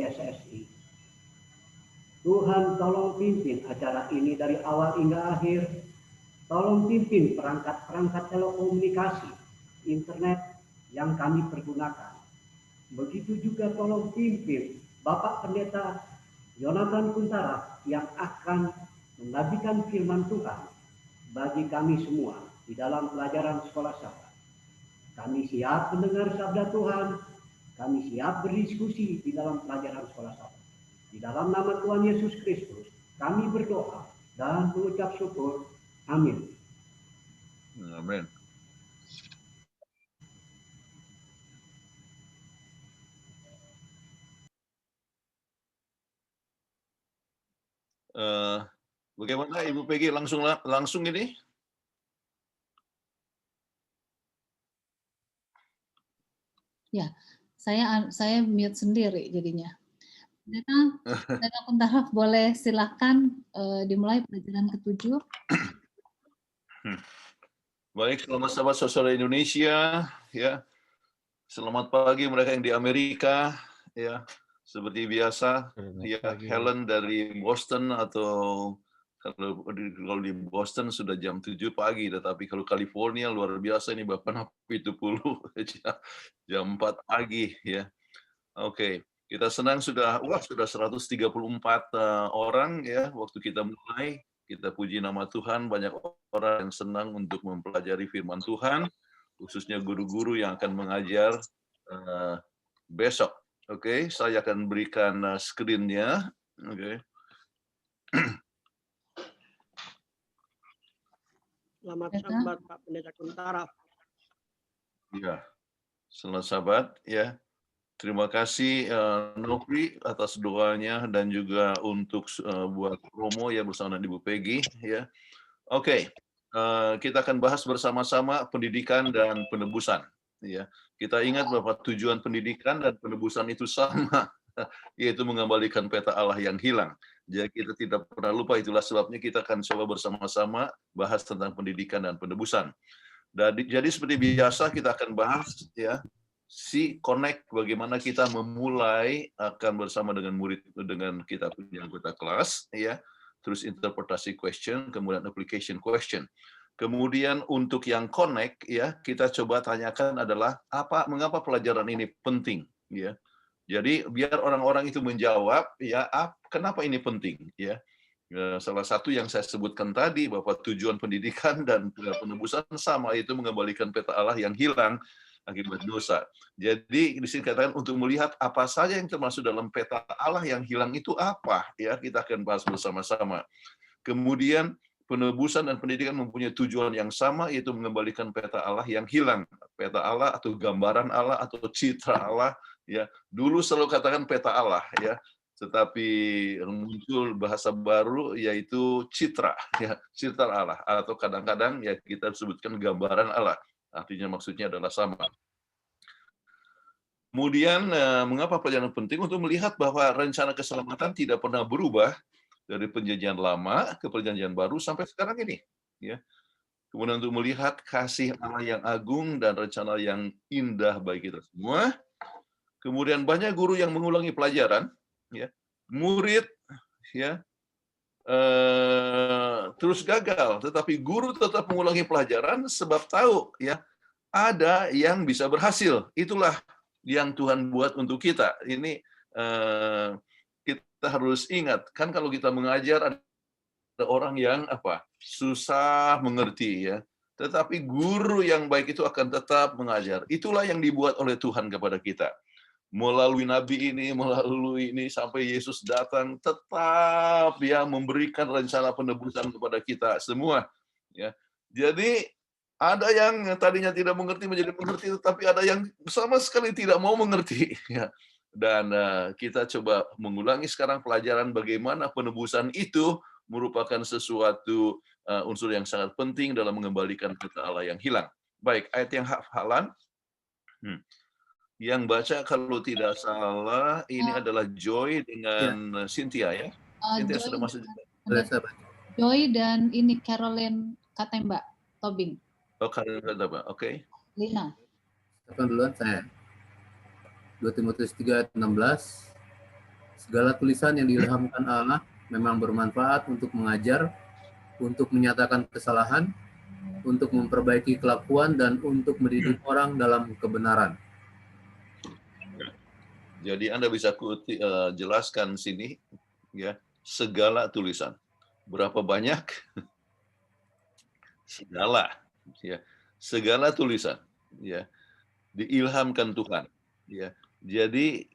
SSI. Tuhan tolong pimpin acara ini dari awal hingga akhir. Tolong pimpin perangkat-perangkat telekomunikasi, internet yang kami pergunakan. Begitu juga tolong pimpin Bapak Pendeta Yonatan Kuntara yang akan membagikan firman Tuhan bagi kami semua di dalam pelajaran sekolah sahabat. Kami siap mendengar sabda Tuhan, kami siap berdiskusi di dalam pelajaran sekolah sahabat. Di dalam nama Tuhan Yesus Kristus, kami berdoa dan mengucap syukur. Amin. Amin. Bagaimana Ibu Peggy langsung ini? Ya, saya mute sendiri jadinya. Pendeta Kuntara boleh silakan dimulai pelajaran ke-7. Baik, selamat sahabat-saudara Indonesia, ya. Selamat pagi mereka yang di Amerika, ya. Seperti biasa, ya, Helen dari Boston atau kalau di Boston sudah jam 7 pagi, tetapi kalau California luar biasa ini Bapak 70 jam 4 pagi, ya. Oke, kita senang sudah 134 orang ya waktu kita mulai. Kita puji nama Tuhan, banyak orang yang senang untuk mempelajari firman Tuhan, khususnya guru-guru yang akan mengajar besok. Oke, saya akan berikan screen-nya. Oke. Selamat sahabat Pak Pendeta Kuntara. Ya, selamat sahabat ya. Terima kasih Nopri atas doanya dan juga untuk buat promo ya bersama dengan Ibu Peggy ya. Oke, kita akan bahas bersama-sama pendidikan dan penebusan ya. Kita ingat bahwa tujuan pendidikan dan penebusan itu sama, yaitu mengembalikan peta Allah yang hilang. Jadi kita tidak pernah lupa, itulah sebabnya kita akan coba bersama-sama bahas tentang pendidikan dan penebusan. Jadi seperti biasa kita akan bahas ya si connect, bagaimana kita memulai akan bersama dengan murid, dengan kita punya anggota kelas ya, terus interpretasi question, kemudian application question. Kemudian untuk yang connect ya, kita coba tanyakan adalah mengapa pelajaran ini penting ya. Jadi biar orang-orang itu menjawab ya, kenapa ini penting ya. Salah satu yang saya sebutkan tadi bahwa tujuan pendidikan dan penebusan sama, yaitu mengembalikan peta Allah yang hilang akibat dosa. Jadi di sini katakan untuk melihat apa saja yang termasuk dalam peta Allah yang hilang itu apa ya, kita akan bahas bersama-sama. Kemudian penebusan dan pendidikan mempunyai tujuan yang sama, yaitu mengembalikan peta Allah yang hilang. Peta Allah atau gambaran Allah atau citra Allah ya. Dulu selalu katakan peta Allah ya. Tetapi muncul bahasa baru yaitu citra ya, citra Allah, atau kadang-kadang ya kita sebutkan gambaran Allah. Artinya maksudnya adalah sama. Kemudian mengapa pelajaran penting? Untuk melihat bahwa rencana keselamatan tidak pernah berubah dari perjanjian lama ke perjanjian baru sampai sekarang ini ya. Kemudian untuk melihat kasih Allah yang agung dan rencana yang indah bagi kita semua. Kemudian banyak guru yang mengulangi pelajaran ya. Murid ya terus gagal, tetapi guru tetap mengulangi pelajaran sebab tahu ya ada yang bisa berhasil. Itulah yang Tuhan buat untuk kita. Ini kita harus ingat, kan kalau kita mengajar ada orang yang susah mengerti ya. Tetapi guru yang baik itu akan tetap mengajar. Itulah yang dibuat oleh Tuhan kepada kita. Melalui nabi ini, melalui ini sampai Yesus datang, tetap dia memberikan rencana penebusan kepada kita semua. Ya. Jadi ada yang tadinya tidak mengerti menjadi mengerti, tetapi ada yang sama sekali tidak mau mengerti. Ya. Dan kita coba mengulangi sekarang pelajaran bagaimana penebusan itu merupakan sesuatu unsur yang sangat penting dalam mengembalikan peta Allah yang hilang. Baik, ayat yang hafalan. Yang baca kalau tidak salah ini adalah Joy dengan Cynthia ya. Cynthia sudah masuk. Joy dan ini Caroline Katemba Tobing. Oh, Caroline Katemba. Oke. Lina. Silakan duluan saya. 2 Timotius 3:16. Segala tulisan yang diilhamkan Allah memang bermanfaat untuk mengajar, untuk menyatakan kesalahan, untuk memperbaiki kelakuan, dan untuk mendidik orang dalam kebenaran. Jadi Anda bisa jelaskan sini, ya, segala tulisan. Berapa banyak? Segala, ya, segala tulisan, ya, diilhamkan Tuhan, ya. Jadi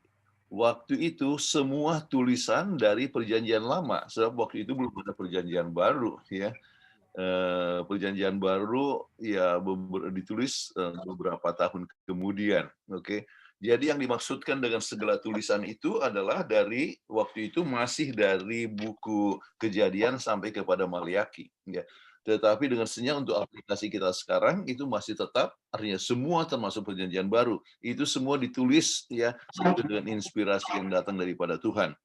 waktu itu semua tulisan dari Perjanjian Lama, sebab waktu itu belum ada Perjanjian Baru, ya. Perjanjian Baru ya ditulis beberapa tahun kemudian, oke. Jadi yang dimaksudkan dengan segala tulisan itu adalah dari waktu itu masih dari buku Kejadian sampai kepada Maliaki, ya. Tetapi dengan senyap untuk aplikasi kita sekarang itu masih tetap artinya semua termasuk Perjanjian Baru itu semua ditulis ya dengan inspirasi yang datang daripada Tuhan.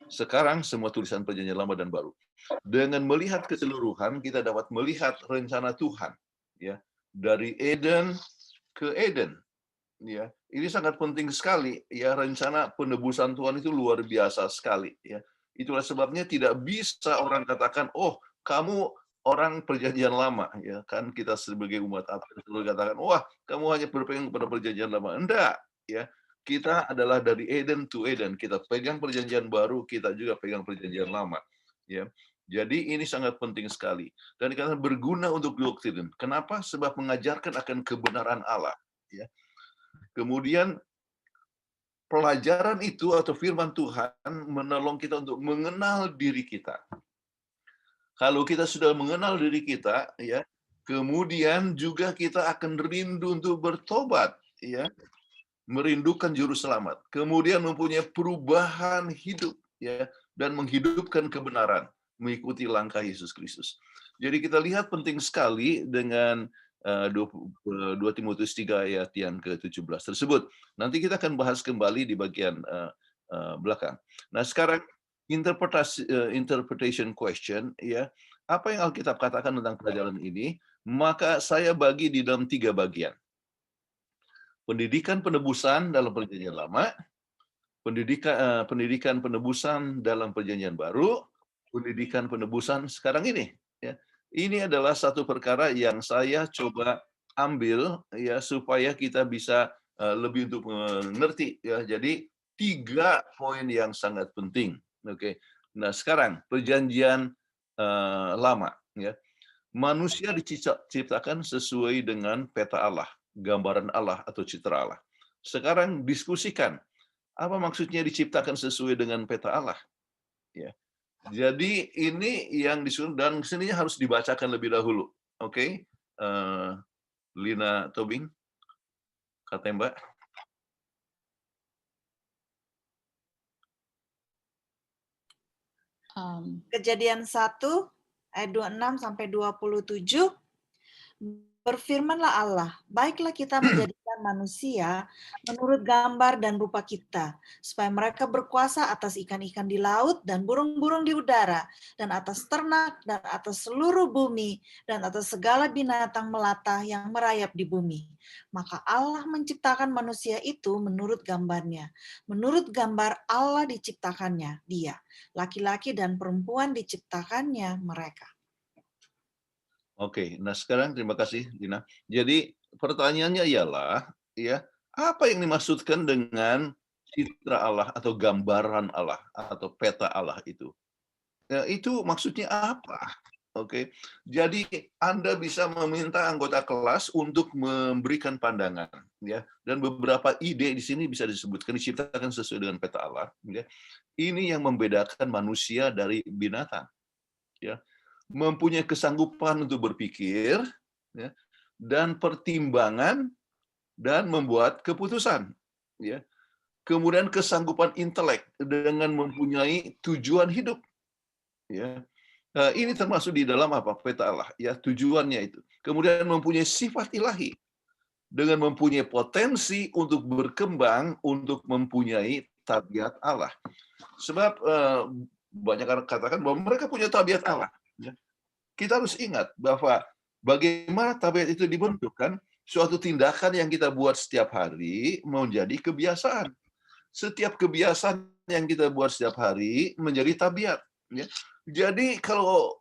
Sekarang semua tulisan Perjanjian Lama dan Baru. Dengan melihat keseluruhan kita dapat melihat rencana Tuhan, ya, dari Eden ke Eden. Ya, ini sangat penting sekali. Ya, rencana penebusan Tuhan itu luar biasa sekali. Ya, itulah sebabnya tidak bisa orang katakan, oh kamu orang Perjanjian Lama, ya kan kita sebagai umat Adam selalu katakan, wah kamu hanya berpegang kepada Perjanjian Lama. Enggak, ya. Kita adalah dari Eden to Eden. Kita pegang Perjanjian Baru, kita juga pegang Perjanjian Lama. Ya, jadi ini sangat penting sekali. Dan dikatakan berguna untuk doktrin. Kenapa? Sebab mengajarkan akan kebenaran Allah. Ya. Kemudian pelajaran itu atau firman Tuhan menolong kita untuk mengenal diri kita. Kalau kita sudah mengenal diri kita, ya, kemudian juga kita akan rindu untuk bertobat, ya, merindukan juru selamat. Kemudian mempunyai perubahan hidup, ya, dan menghidupkan kebenaran, mengikuti langkah Yesus Kristus. Jadi kita lihat penting sekali dengan 2 Timotius 3 ayat yang ke-17 tersebut. Nanti kita akan bahas kembali di bagian belakang. Nah, sekarang interpretation question, ya. Apa yang Alkitab katakan tentang pelajaran ini? Maka saya bagi di dalam 3 bagian. Pendidikan penebusan dalam Perjanjian Lama, pendidikan penebusan dalam Perjanjian Baru, pendidikan penebusan sekarang ini, ya. Ini adalah satu perkara yang saya coba ambil ya supaya kita bisa lebih untuk mengerti, ya. Jadi 3 poin yang sangat penting. Oke. Nah, sekarang Perjanjian Lama, ya. Manusia diciptakan sesuai dengan peta Allah, gambaran Allah atau citra Allah. Sekarang diskusikan apa maksudnya diciptakan sesuai dengan peta Allah, ya. Jadi ini yang disuruh dan sininya harus dibacakan lebih dahulu. Oke. Lina Tobing, kata Mbak. Kejadian 1 ayat 26 sampai 27. Berfirmanlah Allah, baiklah kita menjadikan manusia menurut gambar dan rupa kita, supaya mereka berkuasa atas ikan-ikan di laut dan burung-burung di udara, dan atas ternak, dan atas seluruh bumi, dan atas segala binatang melata yang merayap di bumi. Maka Allah menciptakan manusia itu menurut gambarnya. Menurut gambar Allah diciptakannya dia. Laki-laki dan perempuan diciptakannya mereka. Oke, nah sekarang terima kasih Dina. Jadi pertanyaannya ialah, ya, apa yang dimaksudkan dengan citra Allah atau gambaran Allah atau peta Allah itu? Ya, itu maksudnya apa? Oke, jadi Anda bisa meminta anggota kelas untuk memberikan pandangan, ya, dan beberapa ide di sini bisa disebutkan diciptakan sesuai dengan peta Allah. Ya. Ini yang membedakan manusia dari binatang, ya. Mempunyai kesanggupan untuk berpikir, ya, dan pertimbangan dan membuat keputusan, ya. Kemudian kesanggupan intelek dengan mempunyai tujuan hidup, ya. Ini termasuk di dalam apa? Peta Allah, ya, tujuannya itu. Kemudian mempunyai sifat ilahi dengan mempunyai potensi untuk berkembang untuk mempunyai tabiat Allah. Sebab banyak orang katakan bahwa mereka punya tabiat Allah. Kita harus ingat bahwa bagaimana tabiat itu dibentuk, kan? Suatu tindakan yang kita buat setiap hari menjadi kebiasaan. Setiap kebiasaan yang kita buat setiap hari menjadi tabiat. Ya. Jadi kalau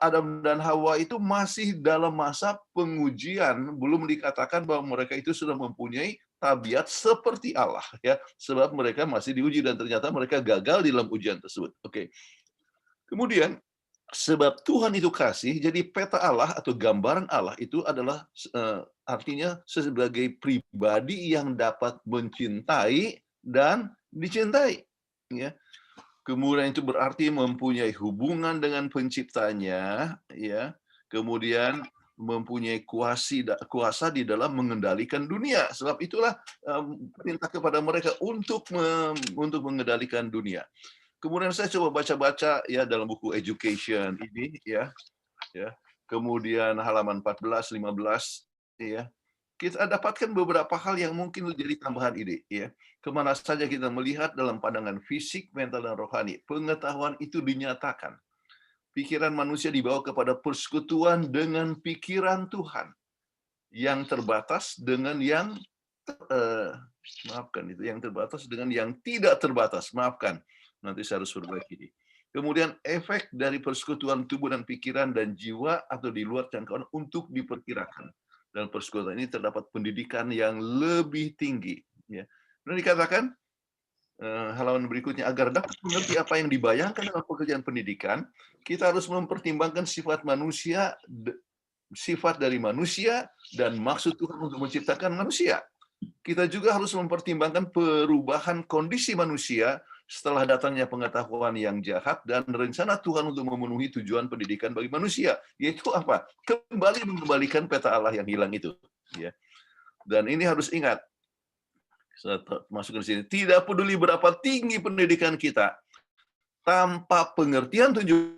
Adam dan Hawa itu masih dalam masa pengujian, belum dikatakan bahwa mereka itu sudah mempunyai tabiat seperti Allah, ya, sebab mereka masih diuji dan ternyata mereka gagal di dalam ujian tersebut. Oke. Kemudian sebab Tuhan itu kasih, jadi peta Allah atau gambaran Allah itu adalah artinya sebagai pribadi yang dapat mencintai dan dicintai. Ya. Kemudian itu berarti mempunyai hubungan dengan penciptanya, ya. Kemudian mempunyai kuasa di dalam mengendalikan dunia. Sebab itulah perintah kepada mereka untuk mengendalikan dunia. Kemudian saya coba baca-baca ya dalam buku Education ini, ya. Kemudian halaman 14, 15, ya. Kita dapatkan beberapa hal yang mungkin menjadi tambahan ide, ya. Kemana saja kita melihat dalam pandangan fisik, mental, dan rohani, pengetahuan itu dinyatakan. Pikiran manusia dibawa kepada persekutuan dengan pikiran Tuhan yang terbatas dengan yang yang terbatas dengan yang tidak terbatas. Maafkan, nanti saya harus perbaiki. Kemudian efek dari persekutuan tubuh dan pikiran dan jiwa atau di luar jangkauan untuk diperkirakan. Dalam persekutuan ini terdapat pendidikan yang lebih tinggi. Ya. Dan dikatakan halaman berikutnya, agar dapat mengerti apa yang dibayangkan dalam pekerjaan pendidikan, kita harus mempertimbangkan sifat dari manusia dan maksud Tuhan untuk menciptakan manusia. Kita juga harus mempertimbangkan perubahan kondisi manusia setelah datangnya pengetahuan yang jahat dan rencana Tuhan untuk memenuhi tujuan pendidikan bagi manusia, yaitu apa? Kembali mengembalikan peta Allah yang hilang itu. Ya. Dan ini harus ingat, saya masuk ke sini, tidak peduli berapa tinggi pendidikan kita, tanpa pengertian tujuan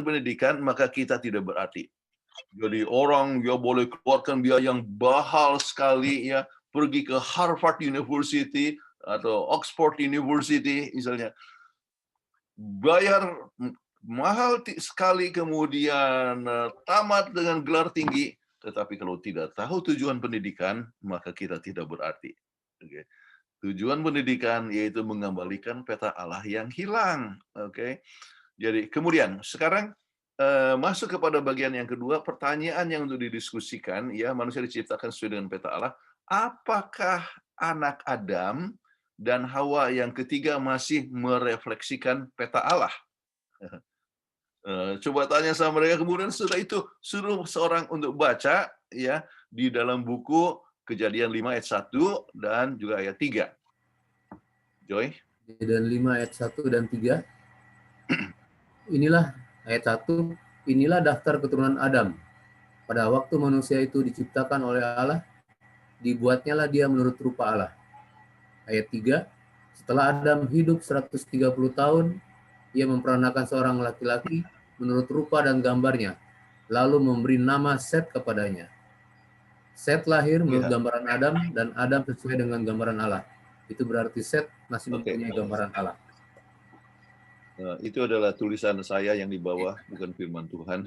pendidikan, maka kita tidak berarti. Jadi orang ya boleh keluarkan biaya yang mahal sekali, ya, pergi ke Harvard University atau Oxford University misalnya, bayar mahal sekali, kemudian tamat dengan gelar tinggi, tetapi kalau tidak tahu tujuan pendidikan, maka kita tidak berarti. Okay. Tujuan pendidikan yaitu mengembalikan peta Allah yang hilang. Oke. Jadi kemudian sekarang masuk kepada bagian yang kedua, pertanyaan yang untuk didiskusikan, ya, manusia diciptakan sesuai dengan peta Allah. Apakah anak Adam dan Hawa yang ketiga masih merefleksikan peta Allah? Coba tanya sama mereka, kemudian setelah itu suruh seorang untuk baca, ya, di dalam buku Kejadian 5 ayat 1 dan juga ayat 3. Joy? Kejadian 5 ayat 1 dan 3. Inilah ayat 1, inilah daftar keturunan Adam. Pada waktu manusia itu diciptakan oleh Allah, dibuatnyalah dia menurut rupa Allah. Ayat 3, setelah Adam hidup 130 tahun, ia memperanakan seorang laki-laki menurut rupa dan gambarnya, lalu memberi nama Set kepadanya. Set lahir menurut gambaran Adam, dan Adam sesuai dengan gambaran Allah. Itu berarti Set masih mempunyai gambaran Allah. Itu adalah tulisan saya yang di bawah, bukan firman Tuhan.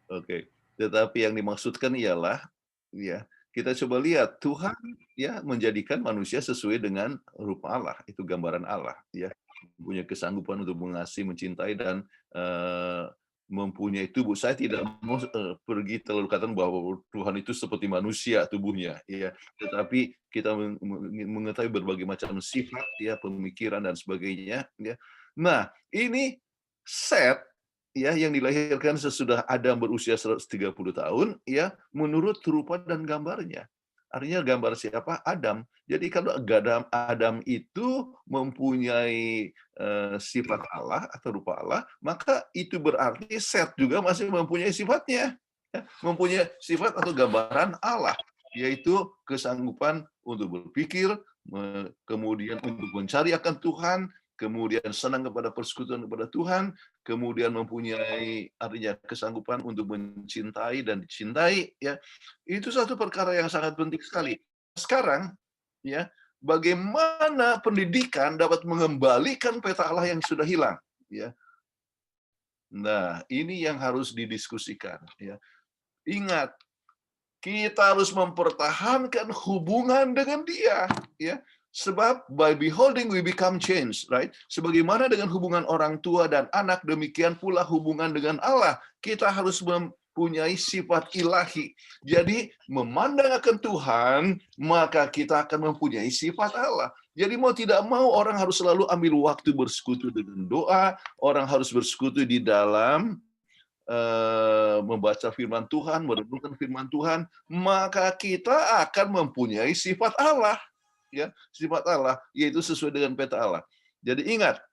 Oke. Tetapi yang dimaksudkan ialah, ya, kita coba lihat Tuhan, ya, menjadikan manusia sesuai dengan rupa Allah, itu gambaran Allah, ya, punya kesanggupan untuk mengasihi, mencintai, dan mempunyai tubuh. Saya tidak mau pergi terlalu katakan bahwa Tuhan itu seperti manusia tubuhnya, ya, tetapi kita mengetahui berbagai macam sifat, ya, pemikiran dan sebagainya, ya. Nah, ini Set, ya, yang dilahirkan sesudah Adam berusia 130 tahun, ya, menurut rupa dan gambarnya. Artinya gambar siapa? Adam. Jadi kalau Adam itu mempunyai sifat Allah atau rupa Allah, maka itu berarti Set juga masih mempunyai sifatnya, ya, mempunyai sifat atau gambaran Allah, yaitu kesanggupan untuk berpikir, kemudian untuk mencari akan Tuhan, kemudian senang kepada persekutuan kepada Tuhan, kemudian mempunyai artinya kesanggupan untuk mencintai dan dicintai, ya. Itu satu perkara yang sangat penting sekali. Sekarang, ya, bagaimana pendidikan dapat mengembalikan peta Allah yang sudah hilang, ya. Nah, ini yang harus didiskusikan, ya. Ingat, kita harus mempertahankan hubungan dengan Dia, ya. Sebab by beholding we become changed, right? Sebagaimana dengan hubungan orang tua dan anak, demikian pula hubungan dengan Allah. Kita harus mempunyai sifat ilahi. Jadi memandang akan Tuhan, maka kita akan mempunyai sifat Allah. Jadi mau tidak mau orang harus selalu ambil waktu bersekutu dengan doa, orang harus bersekutu di dalam membaca firman Tuhan, merenungkan firman Tuhan, maka kita akan mempunyai sifat Allah. Ya, sifat Allah, yaitu sesuai dengan peta Allah. Jadi ingat,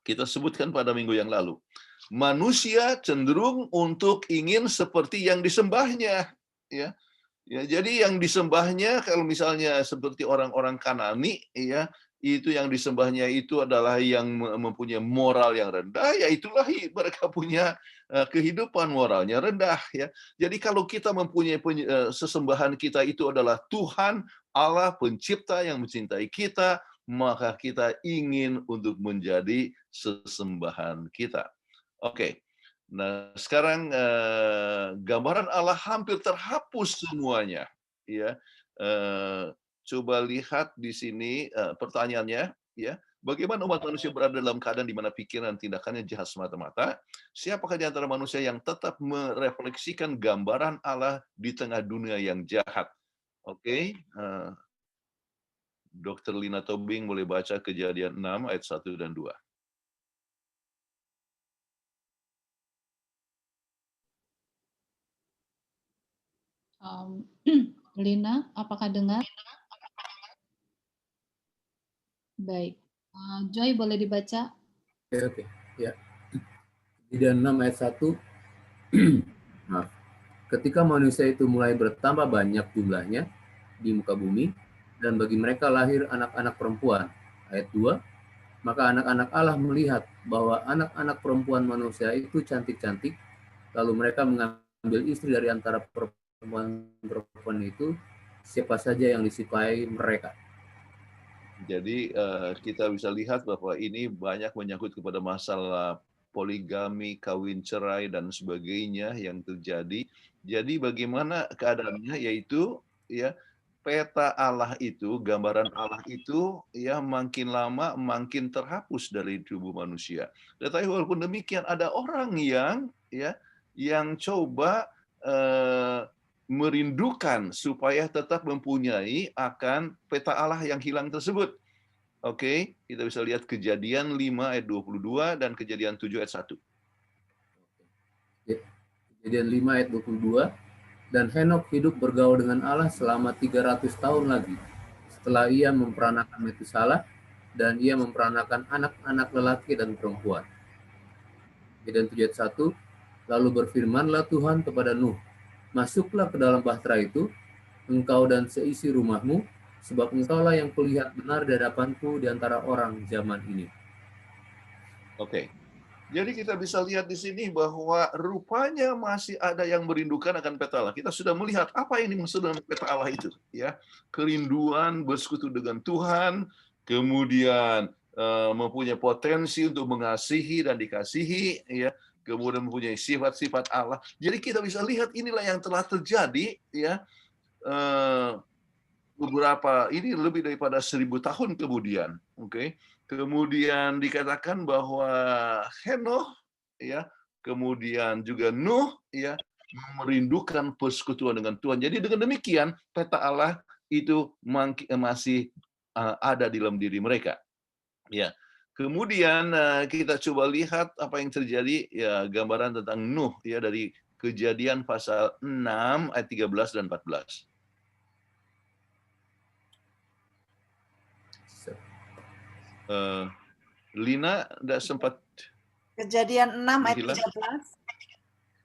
kita sebutkan pada minggu yang lalu, manusia cenderung untuk ingin seperti yang disembahnya. Ya, jadi yang disembahnya, kalau misalnya seperti orang-orang Kanani, ya, itu yang disembahnya itu adalah yang mempunyai moral yang rendah, ya itulah mereka punya kehidupan moralnya rendah. Ya, jadi kalau kita mempunyai sesembahan kita itu adalah Tuhan Allah pencipta yang mencintai kita, maka kita ingin untuk menjadi sesembahan kita. Oke. Nah, sekarang gambaran Allah hampir terhapus semuanya, ya. Coba lihat di sini pertanyaannya, ya. Bagaimana umat manusia berada dalam keadaan di mana pikiran dan tindakannya jahat semata-mata? Siapakah di antara manusia yang tetap merefleksikan gambaran Allah di tengah dunia yang jahat? Oke, Dr. Lina Tobing boleh baca Kejadian 6 ayat 1 dan 2. Lina, apakah dengar? Baik. Joy, boleh dibaca? Oke. Ya. Kejadian 6 ayat 1. Maaf. Ketika manusia itu mulai bertambah banyak jumlahnya di muka bumi, dan bagi mereka lahir anak-anak perempuan. Ayat 2, maka anak-anak Allah melihat bahwa anak-anak perempuan manusia itu cantik-cantik, lalu mereka mengambil istri dari antara perempuan itu, siapa saja yang disukai mereka. Jadi kita bisa lihat bahwa ini banyak menyangkut kepada masalah poligami, kawin cerai, dan sebagainya yang terjadi. Jadi bagaimana keadaannya, yaitu ya peta Allah itu, gambaran Allah itu ya makin lama makin terhapus dari tubuh manusia. Tetapi walaupun demikian ada orang yang coba merindukan supaya tetap mempunyai akan peta Allah yang hilang tersebut. Oke, kita bisa lihat Kejadian 5 ayat 22 dan Kejadian 7 ayat 1. Kejadian 5 ayat 22, dan Henokh hidup bergaul dengan Allah selama 300 tahun lagi. Setelah ia memperanakan Metusalah, dan ia memperanakan anak-anak lelaki dan perempuan. Kejadian 7 ayat 1, lalu berfirmanlah Tuhan kepada Nuh, masuklah ke dalam bahtera itu, engkau dan seisi rumahmu, sebab engkaulah yang kulihat benar di hadapanku di antara orang zaman ini. Oke. Jadi kita bisa lihat di sini bahwa rupanya masih ada yang merindukan akan peta Allah. Kita sudah melihat apa yang dimaksud dengan peta Allah itu, ya. Kerinduan bersekutu dengan Tuhan, kemudian mempunyai potensi untuk mengasihi dan dikasihi, ya. Kemudian mempunyai sifat-sifat Allah. Jadi kita bisa lihat inilah yang telah terjadi, ya. Beberapa ini lebih daripada 1000 tahun kemudian, oke. Kemudian dikatakan bahwa Henokh, ya, kemudian juga Nuh, ya, merindukan persekutuan dengan Tuhan. Jadi dengan demikian peta Allah itu masih ada di dalam diri mereka, ya. Kemudian kita coba lihat apa yang terjadi, ya, gambaran tentang Nuh, ya, dari Kejadian pasal 6 ayat 13 dan 14. Lina tidak sempat. Kejadian 6 ayat 13.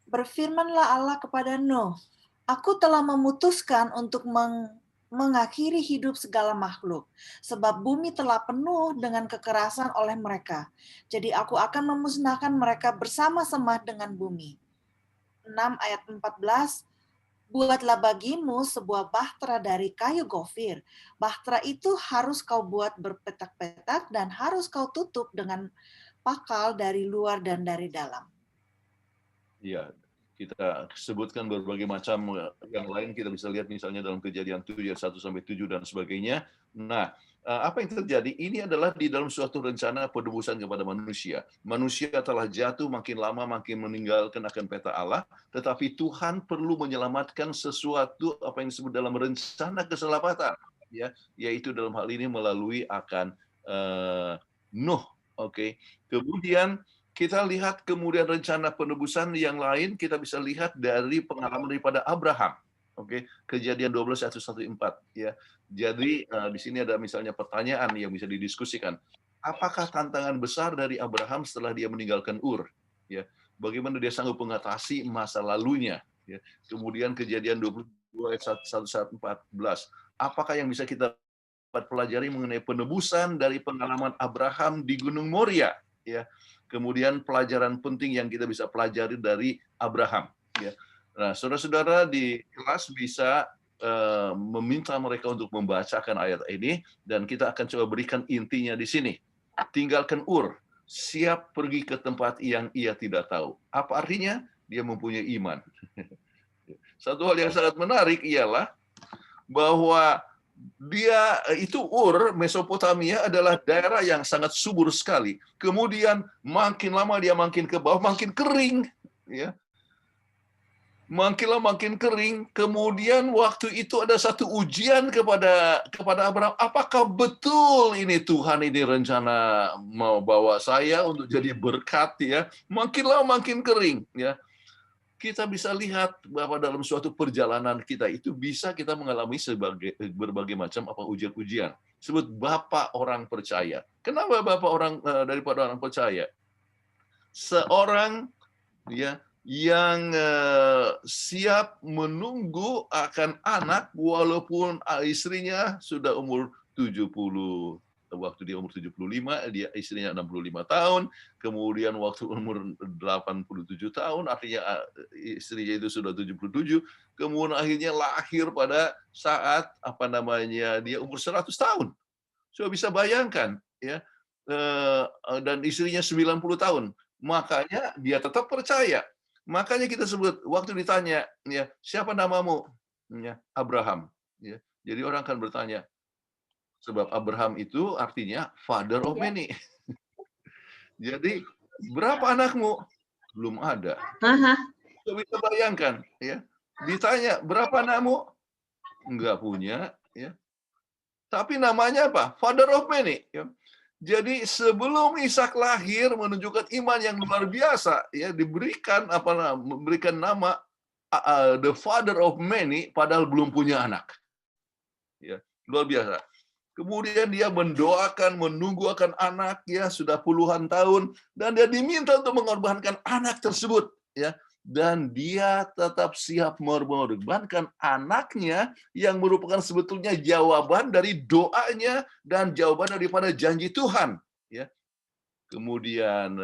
Berfirmanlah Allah kepada Nuh, aku telah memutuskan untuk mengakhiri hidup segala makhluk, sebab bumi telah penuh dengan kekerasan oleh mereka. Jadi aku akan memusnahkan mereka bersama-sama dengan bumi. 6 ayat 14. Buatlah bagimu sebuah bahtera dari kayu gofir. Bahtera itu harus kau buat berpetak-petak dan harus kau tutup dengan pakal dari luar dan dari dalam. Ya, Kita sebutkan berbagai macam yang lain, kita bisa lihat misalnya dalam Kejadian 7 ayat 1-7 dan sebagainya. Nah, apa yang terjadi? Ini adalah di dalam suatu rencana penebusan kepada manusia. Manusia telah jatuh, makin lama makin meninggalkan akan peta Allah, tetapi Tuhan perlu menyelamatkan sesuatu apa yang disebut dalam rencana keselamatan, ya, yaitu dalam hal ini melalui akan Nuh. Oke. Kemudian kita lihat kemudian rencana penebusan yang lain, kita bisa lihat dari pengalaman daripada Abraham. Oke, Kejadian 12 ayat 1-4 ya. Jadi di sini ada misalnya pertanyaan yang bisa didiskusikan. Apakah tantangan besar dari Abraham setelah dia meninggalkan Ur? Ya, bagaimana dia sanggup mengatasi masa lalunya? Ya. Kemudian Kejadian 22 ayat 1-14. Apakah yang bisa kita pelajari mengenai penebusan dari pengalaman Abraham di Gunung Moria? Ya. Kemudian pelajaran penting yang kita bisa pelajari dari Abraham. Ya. Nah, saudara-saudara di kelas bisa meminta mereka untuk membacakan ayat ini, dan kita akan coba berikan intinya di sini. Tinggalkan Ur, siap pergi ke tempat yang ia tidak tahu. Apa artinya? Dia mempunyai iman. Satu hal yang sangat menarik ialah bahwa dia itu Ur, Mesopotamia adalah daerah yang sangat subur sekali. Kemudian makin lama dia makin ke bawah, makin kering, ya. Makin lama makin kering. Kemudian waktu itu ada satu ujian kepada Abraham. Apakah betul ini Tuhan ini rencana mau bawa saya untuk jadi berkat, ya? Makin lama makin kering, ya. Kita bisa lihat bahwa dalam suatu perjalanan kita itu bisa kita mengalami berbagai macam ujian-ujian. Sebut Bapak orang percaya. Kenapa Bapak orang daripada orang percaya? Seorang ya yang siap menunggu akan anak walaupun istrinya sudah umur 70. Waktu dia umur 75, dia istrinya 65 tahun, kemudian waktu umur 87 tahun, artinya istrinya itu sudah 77, kemudian akhirnya lahir pada saat dia umur 100 tahun. Coba bisa bayangkan, ya, dan istrinya 90 tahun, makanya dia tetap percaya. Makanya kita sebut waktu ditanya, ya, siapa namamu? Ya, Abraham. Ya, jadi orang akan bertanya. Sebab Abraham itu artinya father of many. Jadi, berapa anakmu? Belum ada. Coba bisa bayangkan, ya. Ditanya, berapa anakmu? Enggak punya, ya. Tapi namanya apa? Father of many, ya. Jadi sebelum Ishak lahir menunjukkan iman yang luar biasa, ya, memberikan nama the father of many padahal belum punya anak. Ya, luar biasa. Kemudian dia mendoakan, menunggu akan anak, ya, sudah puluhan tahun, dan dia diminta untuk mengorbankan anak tersebut, ya, dan dia tetap siap mengorbankan anaknya yang merupakan sebetulnya jawaban dari doanya dan jawaban daripada janji Tuhan, ya. Kemudian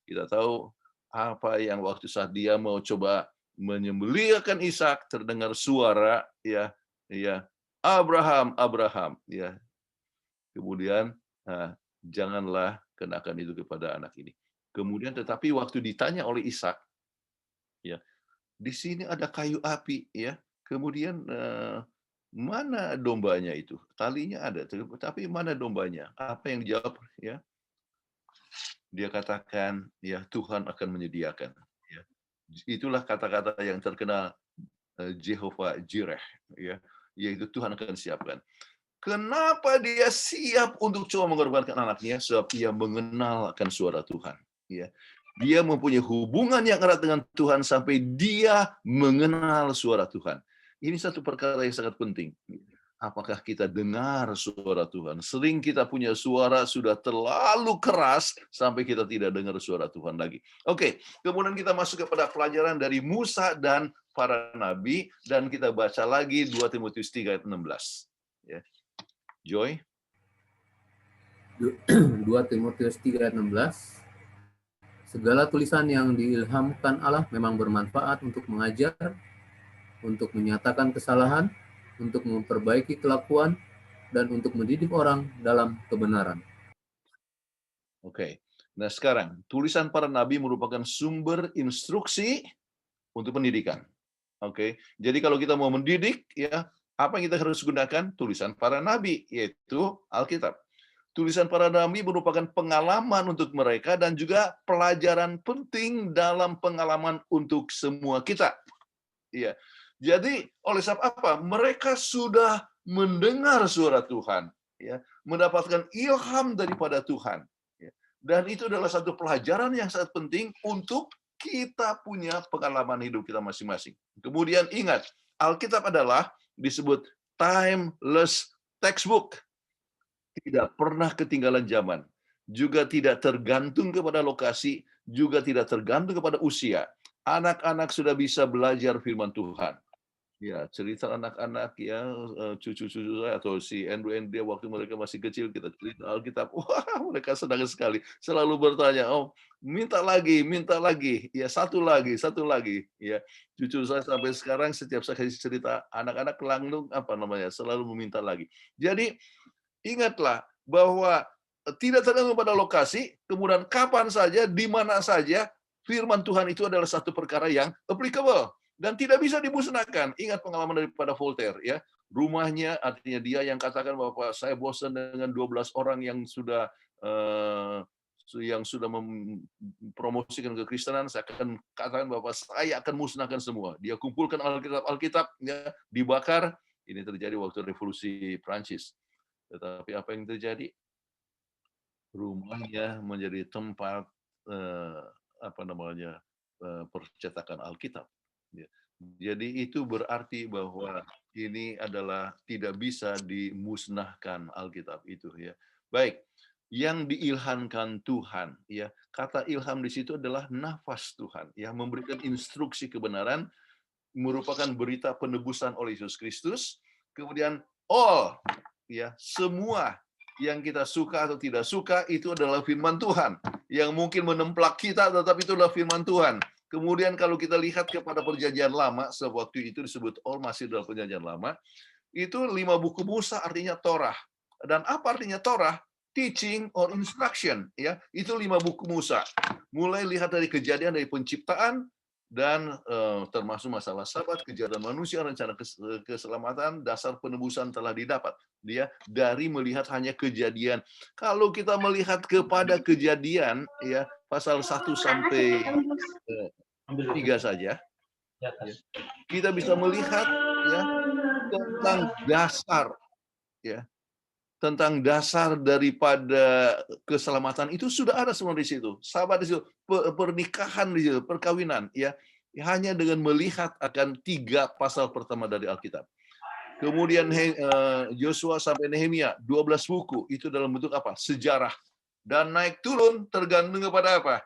kita tahu apa yang waktu saat dia mau coba menyembelihkan Ishak, terdengar suara, ya, Abraham, Abraham, ya. Kemudian janganlah kenakan itu kepada anak ini. Kemudian tetapi waktu ditanya oleh Ishak, ya, di sini ada kayu api, ya. Kemudian mana dombanya itu? Talinya ada, tapi mana dombanya? Apa yang dijawab, ya? Dia katakan, ya, Tuhan akan menyediakan, ya. Itulah kata-kata yang terkenal Jehovah Jireh, ya, yaitu Tuhan akan siapkan. Kenapa dia siap untuk coba mengorbankan anaknya? Sebab ia mengenal akan suara Tuhan, ya. Dia mempunyai hubungan yang erat dengan Tuhan sampai dia mengenal suara Tuhan. Ini satu perkara yang sangat penting. Apakah kita dengar suara Tuhan? Sering kita punya suara sudah terlalu keras sampai kita tidak dengar suara Tuhan lagi. Oke, kemudian kita masuk kepada pelajaran dari Musa dan para nabi, dan kita baca lagi 2 Timotius 3 ayat 16. Ya. Joy. 2 Timotius 3 ayat 16. Segala tulisan yang diilhamkan Allah memang bermanfaat untuk mengajar, untuk menyatakan kesalahan, untuk memperbaiki kelakuan, dan untuk mendidik orang dalam kebenaran. Oke. Nah sekarang, tulisan para nabi merupakan sumber instruksi untuk pendidikan. Oke. Jadi kalau kita mau mendidik, ya, apa yang kita harus gunakan? Tulisan para nabi, yaitu Alkitab. Tulisan para nabi merupakan pengalaman untuk mereka dan juga pelajaran penting dalam pengalaman untuk semua kita. Ya. Jadi oleh sebab apa? Mereka sudah mendengar suara Tuhan, ya, mendapatkan ilham daripada Tuhan. Ya. Dan itu adalah satu pelajaran yang sangat penting untuk kita punya pengalaman hidup kita masing-masing. Kemudian ingat, Alkitab adalah disebut timeless textbook. Tidak pernah ketinggalan zaman, juga tidak tergantung kepada lokasi, juga tidak tergantung kepada usia. Anak-anak sudah bisa belajar firman Tuhan. Ya, cerita anak-anak ya, cucu-cucu saya atau si Andrew dia waktu mereka masih kecil, kita cerita Alkitab. Wah, mereka senang sekali. Selalu bertanya, "Oh, minta lagi, ya satu lagi." Ya, cucu saya sampai sekarang setiap saya kasih cerita anak-anak langsung selalu meminta lagi. Jadi ingatlah bahwa tidak tergantung pada lokasi, kemudian kapan saja, di mana saja, firman Tuhan itu adalah satu perkara yang applicable dan tidak bisa dimusnahkan. Ingat pengalaman daripada Voltaire, ya. Rumahnya, artinya dia yang katakan bahwa saya bosan dengan 12 orang yang sudah mempromosikan kekristenan, saya akan katakan bahwa saya akan musnahkan semua. Dia kumpulkan Alkitab, ya, dibakar. Ini terjadi waktu revolusi Prancis. Tetapi apa yang terjadi? Rumahnya menjadi tempat percetakan Alkitab. Jadi itu berarti bahwa ini adalah tidak bisa dimusnahkan Alkitab itu, ya. Baik, yang diilhamkan Tuhan, ya. Kata ilham di situ adalah nafas Tuhan, ya, memberikan instruksi kebenaran, merupakan berita penebusan oleh Yesus Kristus. Kemudian ya, semua yang kita suka atau tidak suka itu adalah firman Tuhan. Yang mungkin menemplak kita, tetapi itu adalah firman Tuhan. Kemudian kalau kita lihat kepada perjanjian lama, sewaktu itu disebut masih dalam perjanjian lama, itu 5 buku Musa artinya Torah. Dan apa artinya Torah? Teaching or instruction, ya. Itu 5 buku Musa. Mulai lihat dari kejadian, dari penciptaan, dan termasuk masalah Sabat, kejadian manusia, rencana keselamatan, dasar penebusan telah didapat. Dia dari melihat hanya kejadian. Kalau kita melihat kepada kejadian, ya, pasal 1 sampai 3 saja, ya, kita bisa melihat, ya, tentang dasar, ya, tentang dasar daripada keselamatan itu sudah ada semua di situ. Sabat di situ, pernikahan di situ, perkawinan, ya. Hanya dengan melihat akan 3 pasal pertama dari Alkitab. Kemudian Yosua sampai Nehemia, 12 buku, itu dalam bentuk apa? Sejarah. Dan naik turun tergantung kepada apa?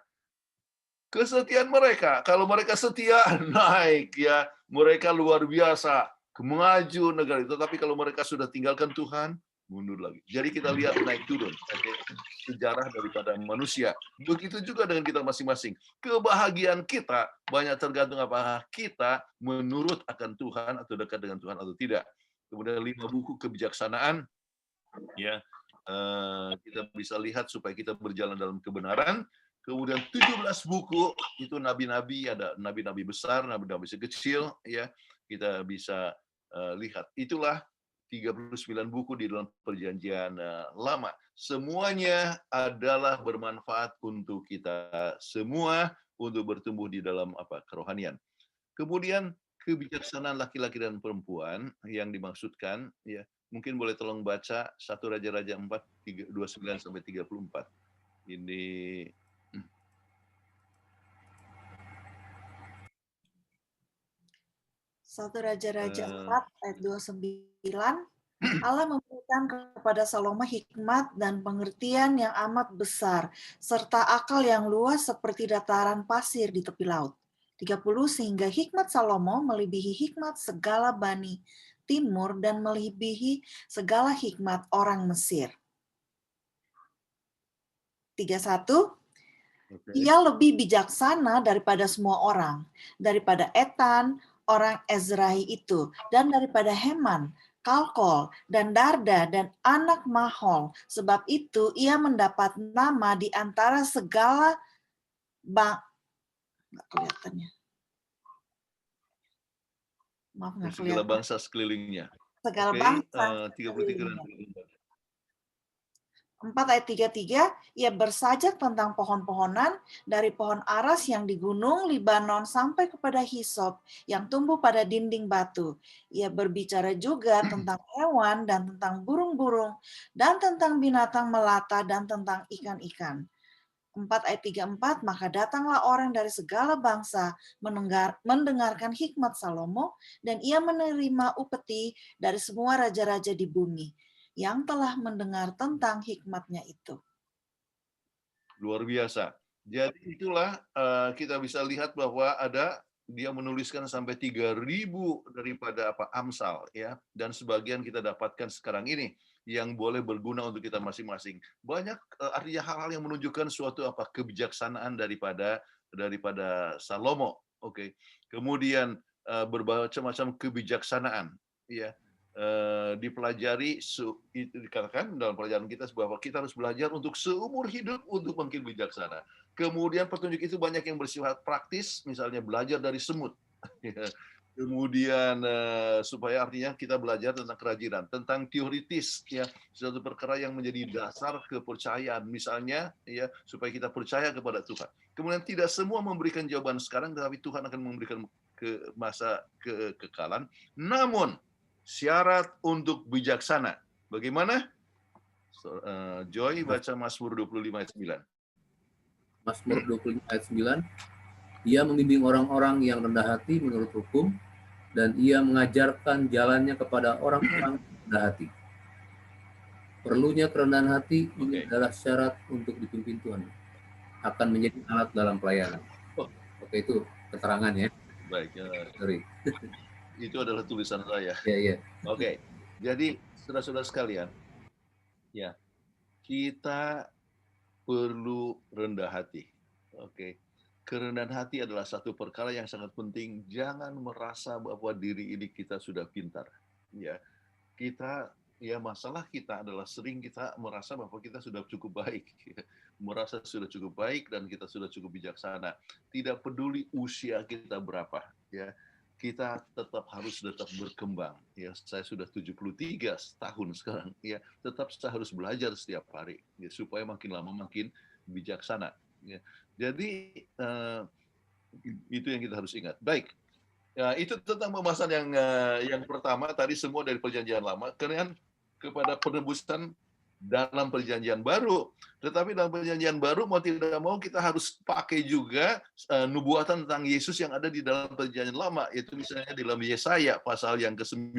Kesetiaan mereka. Kalau mereka setia, naik, ya. Mereka luar biasa, maju negara itu. Tapi kalau mereka sudah tinggalkan Tuhan, mundur lagi. Jadi kita lihat naik turun, sejarah daripada manusia. Begitu juga dengan kita masing-masing. Kebahagiaan kita banyak tergantung apakah kita menurut akan Tuhan atau dekat dengan Tuhan atau tidak. Kemudian 5 buku kebijaksanaan, ya, kita bisa lihat supaya kita berjalan dalam kebenaran. Kemudian 17 buku itu nabi-nabi, ada nabi-nabi besar, nabi-nabi kecil, ya, kita bisa lihat. Itulah 39 buku di dalam perjanjian lama. Semuanya adalah bermanfaat untuk kita semua untuk bertumbuh di dalam kerohanian. Kemudian kebijaksanaan laki-laki dan perempuan yang dimaksudkan, ya, mungkin boleh tolong baca 1 Raja-Raja 4 29 sampai 34. Ini 1 Raja-Raja 4 ayat 29, Allah memberikan kepada Salomo hikmat dan pengertian yang amat besar, serta akal yang luas seperti dataran pasir di tepi laut. 30, sehingga hikmat Salomo melebihi hikmat segala bani timur dan melebihi segala hikmat orang Mesir. 31, ia lebih bijaksana daripada semua orang, daripada Etan, orang Ezrahi itu, dan daripada Heman, Kalkol, dan Darda, dan anak Mahol. Sebab itu ia mendapat nama di antara segala nggak kelihatannya. Maaf nggak Segala kelihatan. bangsa sekelilingnya. Segala Oke, bangsa 33 dan sekelilingnya. 4 ayat 33, ia bersajak tentang pohon-pohonan, dari pohon aras yang di gunung Libanon sampai kepada hisop yang tumbuh pada dinding batu. Ia berbicara juga tentang hewan dan tentang burung-burung dan tentang binatang melata dan tentang ikan-ikan. 4 ayat 34, maka datanglah orang dari segala bangsa mendengarkan hikmat Salomo, dan ia menerima upeti dari semua raja-raja di bumi yang telah mendengar tentang hikmatnya itu. Luar biasa. Jadi itulah kita bisa lihat bahwa dia menuliskan sampai 3.000 daripada Amsal ya, dan sebagian kita dapatkan sekarang ini yang boleh berguna untuk kita masing-masing. Banyak artinya hal-hal yang menunjukkan suatu kebijaksanaan daripada Salomo. Oke. Kemudian berbagai macam kebijaksanaan ya. Dipelajari, itu dikatakan dalam pelajaran kita bahwa kita harus belajar untuk seumur hidup untuk makin bijaksana. Kemudian petunjuk itu banyak yang bersifat praktis, misalnya belajar dari semut. Kemudian supaya artinya kita belajar tentang kerajinan, tentang teoritis ya, suatu perkara yang menjadi dasar kepercayaan, misalnya ya, supaya kita percaya kepada Tuhan. Kemudian tidak semua memberikan jawaban sekarang, tetapi Tuhan akan memberikan ke masa kekekalan. Namun syarat untuk bijaksana. Bagaimana? Joy baca Mazmur 25 ayat 9. Mazmur 25 ayat 9. Ia membimbing orang-orang yang rendah hati menurut hukum, dan ia mengajarkan jalannya kepada orang-orang rendah hati. Perlunya kerendahan hati ini adalah syarat untuk dipimpin Tuhan. Akan menjadi alat dalam pelayanan. Oke, itu keterangan ya. Baik. Sorry. Itu adalah tulisan saya. Iya. Oke. Jadi, saudara-saudara sekalian, ya, kita perlu rendah hati. Oke. Kerendahan hati adalah satu perkara yang sangat penting. Jangan merasa bahwa diri ini kita sudah pintar. Ya. Masalah kita adalah sering kita merasa bahwa kita sudah cukup baik. Merasa sudah cukup baik dan kita sudah cukup bijaksana. Tidak peduli usia kita berapa, ya. Kita harus tetap berkembang. Ya, saya sudah 73 tahun sekarang. Ya, tetap saya harus belajar setiap hari, ya, supaya makin lama makin bijaksana. Ya. Jadi itu yang kita harus ingat. Baik, ya, itu tentang pembahasan yang pertama tadi semua dari Perjanjian Lama. Kemudian kepada penebusan dalam Perjanjian Baru. Tetapi dalam Perjanjian Baru mau tidak mau kita harus pakai juga nubuatan tentang Yesus yang ada di dalam Perjanjian Lama, yaitu misalnya di dalam Yesaya pasal yang ke-9.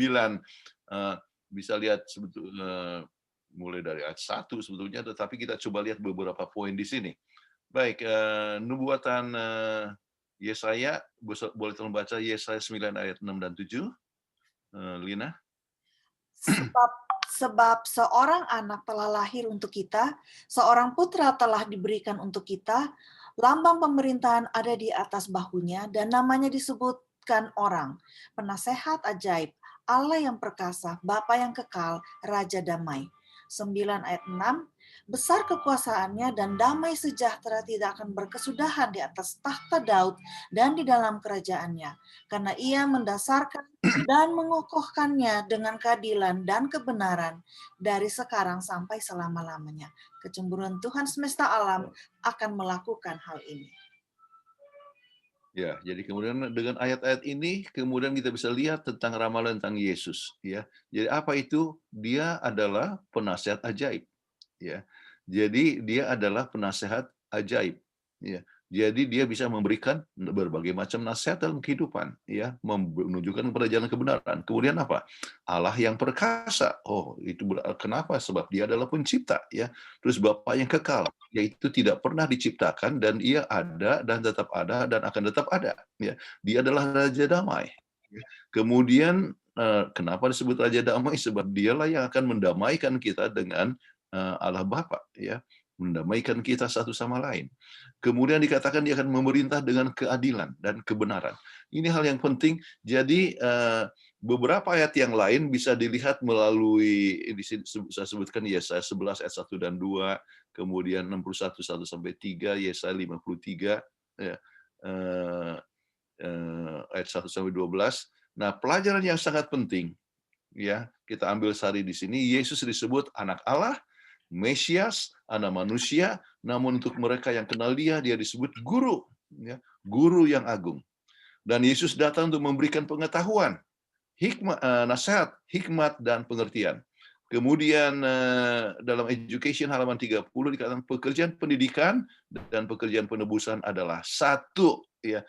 Bisa lihat sebetulnya mulai dari ayat 1 sebetulnya, tetapi kita coba lihat beberapa poin di sini. Baik, nubuatan Yesaya, boleh tolong baca Yesaya 9 ayat 6 dan 7. Lina. Sebab seorang anak telah lahir untuk kita, seorang putra telah diberikan untuk kita, lambang pemerintahan ada di atas bahunya, dan namanya disebutkan orang, penasehat ajaib, Allah yang perkasa, Bapa yang kekal, Raja damai. 9 ayat 6, besar kekuasaannya dan damai sejahtera tidak akan berkesudahan di atas tahta Daud dan di dalam kerajaannya, karena ia mendasarkan dan mengokohkannya dengan keadilan dan kebenaran dari sekarang sampai selama-lamanya. Kecemburuan Tuhan semesta alam akan melakukan hal ini. Ya, jadi kemudian dengan ayat-ayat ini kemudian kita bisa lihat tentang ramalan tentang Yesus, ya. Jadi apa itu? Dia adalah penasehat ajaib, ya. Jadi dia adalah penasehat ajaib, ya. Jadi dia bisa memberikan berbagai macam nasihat dalam kehidupan, ya, menunjukkan kepada jalan kebenaran. Kemudian apa? Allah yang perkasa. Oh, itu kenapa? Sebab dia adalah pencipta, ya. Terus Bapa yang kekal, yaitu tidak pernah diciptakan dan ia ada dan tetap ada dan akan tetap ada, ya. Dia adalah Raja Damai. Kemudian kenapa disebut Raja Damai? Sebab dialah yang akan mendamaikan kita dengan Allah Bapa, ya, mendamaikan kita satu sama lain. Kemudian dikatakan dia akan memerintah dengan keadilan dan kebenaran. Ini hal yang penting. Jadi beberapa ayat yang lain bisa dilihat melalui, saya sebutkan Yesaya 11 ayat 1 dan 2, kemudian 61 1 sampai 3, Yesaya 53 ya, ayat 1 sampai 12. Nah, pelajaran yang sangat penting, ya, kita ambil sehari di sini, Yesus disebut anak Allah, Mesias, anak manusia, namun untuk mereka yang kenal dia disebut guru, ya, guru yang agung. Dan Yesus datang untuk memberikan pengetahuan, hikmat, nasihat, hikmat, dan pengertian. Kemudian dalam education halaman 30 dikatakan pekerjaan pendidikan dan pekerjaan penebusan adalah satu, ya.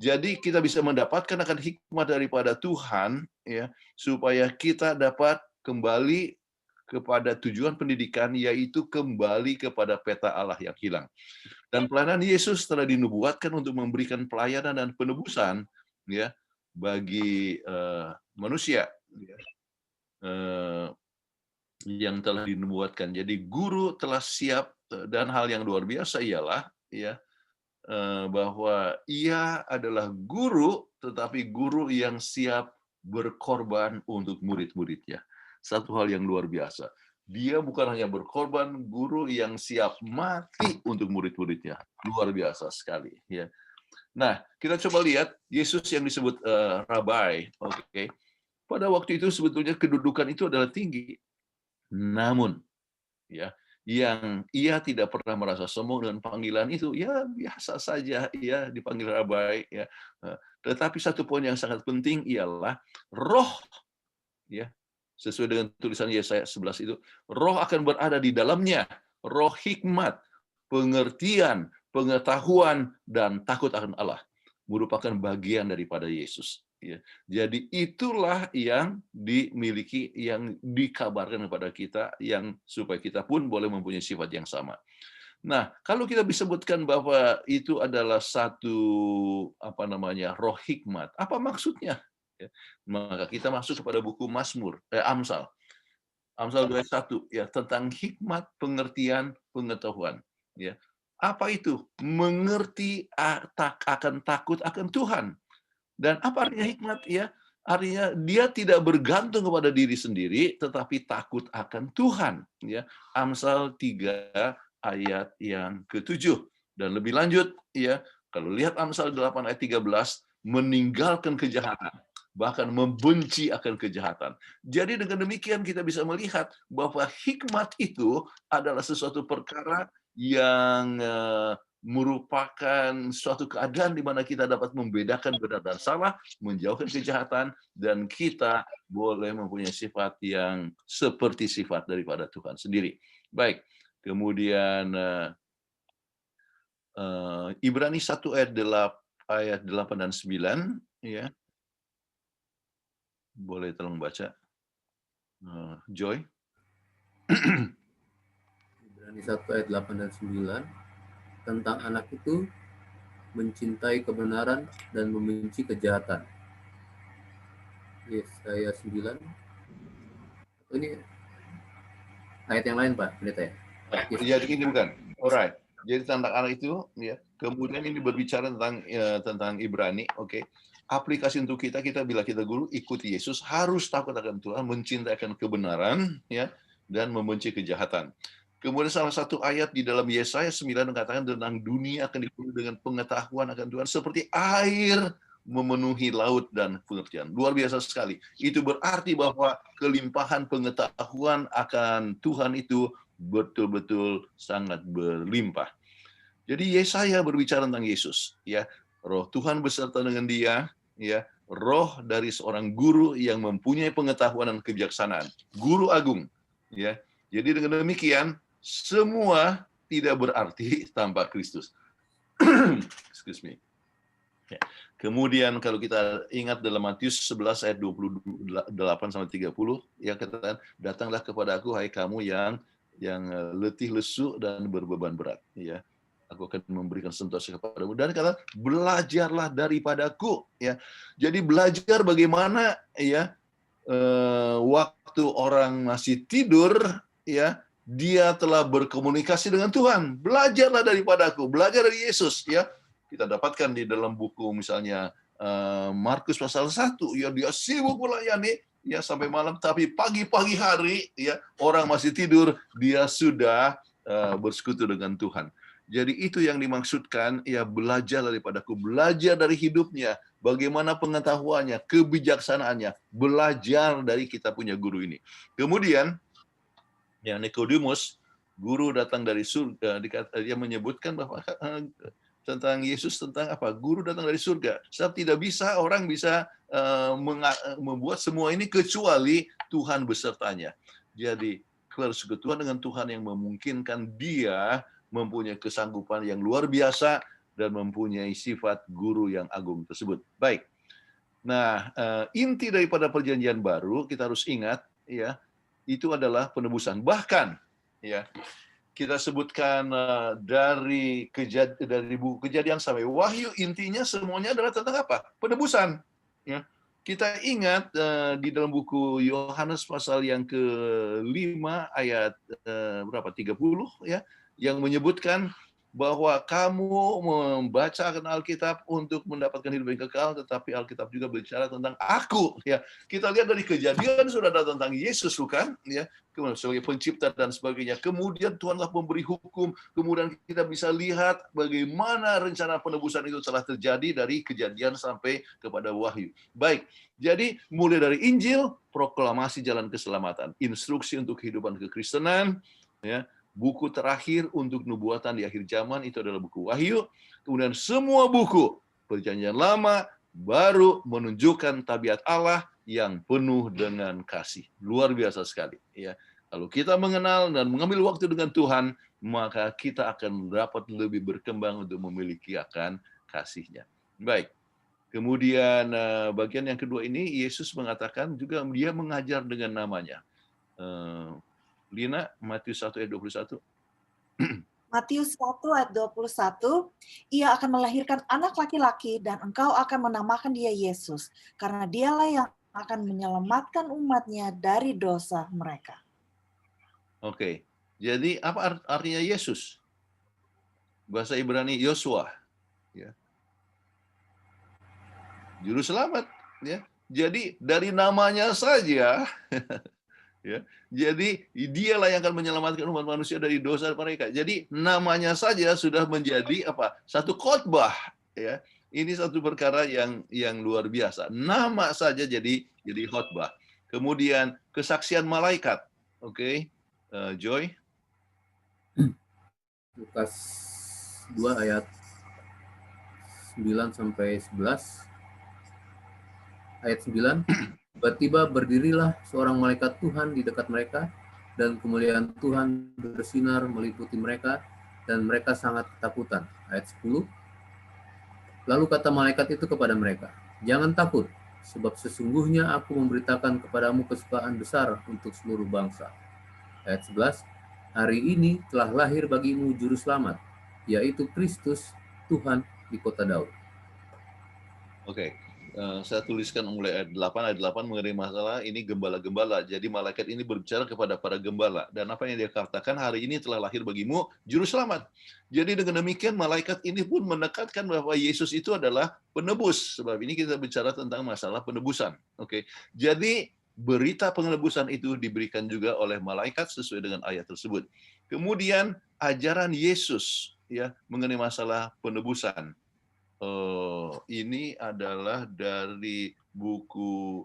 Jadi kita bisa mendapatkan akan hikmat daripada Tuhan, ya, supaya kita dapat kembali kepada tujuan pendidikan, yaitu kembali kepada peta Allah yang hilang. Dan pelayanan Yesus telah dinubuatkan untuk memberikan pelayanan dan penebusan, ya, bagi manusia, ya, yang telah dinubuatkan. Jadi guru telah siap, dan hal yang luar biasa ialah, ya, bahwa ia adalah guru, tetapi guru yang siap berkorban untuk murid-muridnya. Satu hal yang luar biasa. Dia bukan hanya berkorban, guru yang siap mati untuk murid-muridnya. Luar biasa sekali, ya. Nah, kita coba lihat Yesus yang disebut Rabai. Oke. Pada waktu itu sebetulnya kedudukan itu adalah tinggi. Namun, ya, yang ia tidak pernah merasa sombong dengan panggilan itu, ya biasa saja, ya, dipanggil Rabai, ya. Tetapi satu poin yang sangat penting ialah roh, ya, sesuai dengan tulisan Yesaya 11 itu, roh akan berada di dalamnya, roh hikmat, pengertian, pengetahuan, dan takut akan Allah merupakan bagian daripada Yesus. Ya. Jadi itulah yang dimiliki, yang dikabarkan kepada kita, yang supaya kita pun boleh mempunyai sifat yang sama. Nah, kalau kita disebutkan bahwa itu adalah satu roh hikmat, apa maksudnya? Ya. Maka kita masuk kepada buku Mazmur, Amsal 21, ya, tentang hikmat, pengertian, pengetahuan. Ya. Apa itu? Mengerti akan takut akan Tuhan. Dan apa artinya hikmat? Ya, artinya dia tidak bergantung kepada diri sendiri, tetapi takut akan Tuhan. Ya, Amsal 3 ayat yang ke-7. Dan lebih lanjut, ya, kalau lihat Amsal 8 ayat 13, meninggalkan kejahatan, bahkan membenci akan kejahatan. Jadi dengan demikian kita bisa melihat bahwa hikmat itu adalah sesuatu perkara yang merupakan suatu keadaan di mana kita dapat membedakan benar dan salah, menjauhkan kejahatan, dan kita boleh mempunyai sifat yang seperti sifat daripada Tuhan sendiri. Baik, kemudian Ibrani 1 ayat 8 dan 9, ya. Boleh tolong baca, Joy. Ibrani 1 ayat 8 dan 9. Tentang anak itu mencintai kebenaran dan membenci kejahatan. Yesaya 9. Ini ayat yang lain, Pak Pendeta, ya? Jadi ini bukan. Alright. Jadi tentang anak itu, ya. Kemudian ini berbicara tentang Ibrani, oke. Aplikasi untuk kita bila kita guru ikuti Yesus, harus takut akan Tuhan, mencintai akan kebenaran, ya, dan membenci kejahatan. Kemudian salah satu ayat di dalam Yesaya 9 mengatakan tentang dunia akan dipenuhi dengan pengetahuan akan Tuhan seperti air memenuhi laut dan pengertian. Luar biasa sekali. Itu berarti bahwa kelimpahan pengetahuan akan Tuhan itu betul-betul sangat berlimpah. Jadi Yesaya berbicara tentang Yesus, ya. Roh Tuhan beserta dengan dia, ya. Roh dari seorang guru yang mempunyai pengetahuan dan kebijaksanaan. Guru agung, ya. Jadi dengan demikian semua tidak berarti tanpa Kristus. Excuse me. Ya. Kemudian kalau kita ingat dalam Matius 11 ayat 28 sampai 30, ya, katakan, datanglah kepada aku hai kamu yang letih lesu dan berbeban berat, ya. Aku akan memberikan sentosa kepadamu, dan kata belajarlah daripadaku, ya. Jadi belajar bagaimana, ya, waktu orang masih tidur, ya, dia telah berkomunikasi dengan Tuhan. Belajarlah daripadaku, belajar dari Yesus, ya. Kita dapatkan di dalam buku misalnya Markus pasal 1, ya, dia sibuk melayani, ya, sampai malam, tapi pagi-pagi hari, ya, orang masih tidur, dia sudah bersekutu dengan Tuhan. Jadi itu yang dimaksudkan, ya, belajar daripadaku, belajar dari hidupnya, bagaimana pengetahuannya, kebijaksanaannya, belajar dari kita punya guru ini. Kemudian, yang Nikodemus, guru datang dari surga, dia menyebutkan bahwa tentang Yesus, tentang apa? Guru datang dari surga. Sebab tidak bisa orang bisa membuat semua ini kecuali Tuhan besertanya. Jadi persekutuan dengan Tuhan yang memungkinkan dia mempunyai kesanggupan yang luar biasa dan mempunyai sifat guru yang agung tersebut. Baik. Nah, inti daripada perjanjian baru kita harus ingat, ya, itu adalah penebusan. Bahkan, ya, kita sebutkan dari buku Kejadian sampai Wahyu, intinya semuanya adalah tentang apa? Penebusan. Ya. Kita ingat di dalam buku Yohanes pasal yang ke-5 ayat 30 ya, yang menyebutkan bahwa kamu membacakan Alkitab untuk mendapatkan hidup yang kekal, tetapi Alkitab juga berbicara tentang aku. Ya, kita lihat dari Kejadian sudah ada tentang Yesus, bukan? Ya, sebagai pencipta dan sebagainya. Kemudian Tuhanlah pemberi hukum. Kemudian kita bisa lihat bagaimana rencana penebusan itu telah terjadi dari Kejadian sampai kepada Wahyu. Baik, jadi mulai dari Injil, proklamasi jalan keselamatan, instruksi untuk kehidupan kekristenan, ya. Buku terakhir untuk nubuatan di akhir zaman itu adalah buku Wahyu. Kemudian semua buku Perjanjian Lama baru menunjukkan tabiat Allah yang penuh dengan kasih. Luar biasa sekali. Ya, kalau kita mengenal dan mengambil waktu dengan Tuhan, maka kita akan dapat lebih berkembang untuk memiliki akan kasih-Nya. Baik. Kemudian bagian yang kedua ini Yesus mengatakan juga dia mengajar dengan namanya. Lina, Matius 1 ayat 21. Matius 1 ayat 21, ia akan melahirkan anak laki-laki dan engkau akan menamakan dia Yesus, karena dialah yang akan menyelamatkan umatnya dari dosa mereka. Oke, jadi apa artinya Yesus? Bahasa Ibrani Yosua. Ya. Juru selamat. Ya. Jadi dari namanya saja, ya, jadi dialah yang akan menyelamatkan umat manusia dari dosa mereka. Jadi namanya saja sudah menjadi apa? Satu khotbah, ya. Ini satu perkara yang luar biasa. Nama saja jadi khotbah. Kemudian kesaksian malaikat. Oke. Joy. Lukas 2 ayat 9 sampai 11. Ayat 9. Tiba-tiba berdirilah seorang malaikat Tuhan di dekat mereka, dan kemuliaan Tuhan bersinar meliputi mereka, dan mereka sangat ketakutan. Ayat 10. Lalu kata malaikat itu kepada mereka, jangan takut, sebab sesungguhnya aku memberitakan kepadamu kesukaan besar untuk seluruh bangsa. Ayat 11. Hari ini telah lahir bagimu juru selamat, yaitu Kristus Tuhan di kota Daud. Oke. Saya tuliskan mulai ayat 8 mengenai masalah ini gembala-gembala. Jadi malaikat ini berbicara kepada para gembala. Dan apa yang dia katakan, hari ini telah lahir bagimu juru selamat. Jadi dengan demikian malaikat ini pun menekankan bahwa Yesus itu adalah penebus. Sebab ini kita bicara tentang masalah penebusan. Oke. Jadi berita penebusan itu diberikan juga oleh malaikat sesuai dengan ayat tersebut. Kemudian ajaran Yesus ya mengenai masalah penebusan. Ini adalah dari buku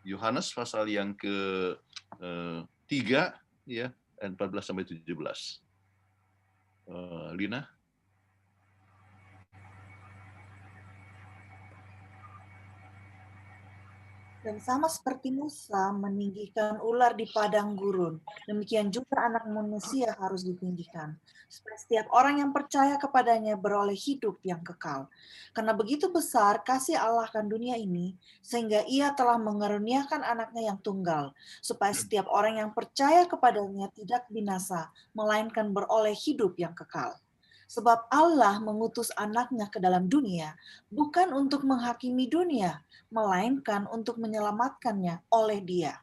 Yohanes pasal yang ke-3 ya, ayat 14 sampai 17. Lina. Dan sama seperti Musa meninggikan ular di padang gurun, demikian juga anak manusia harus ditinggikan, supaya setiap orang yang percaya kepadanya beroleh hidup yang kekal. Karena begitu besar kasih Allah akan dunia ini, sehingga ia telah mengaruniakan anaknya yang tunggal, supaya setiap orang yang percaya kepadanya tidak binasa, melainkan beroleh hidup yang kekal. Sebab Allah mengutus anaknya ke dalam dunia, bukan untuk menghakimi dunia, melainkan untuk menyelamatkannya oleh dia.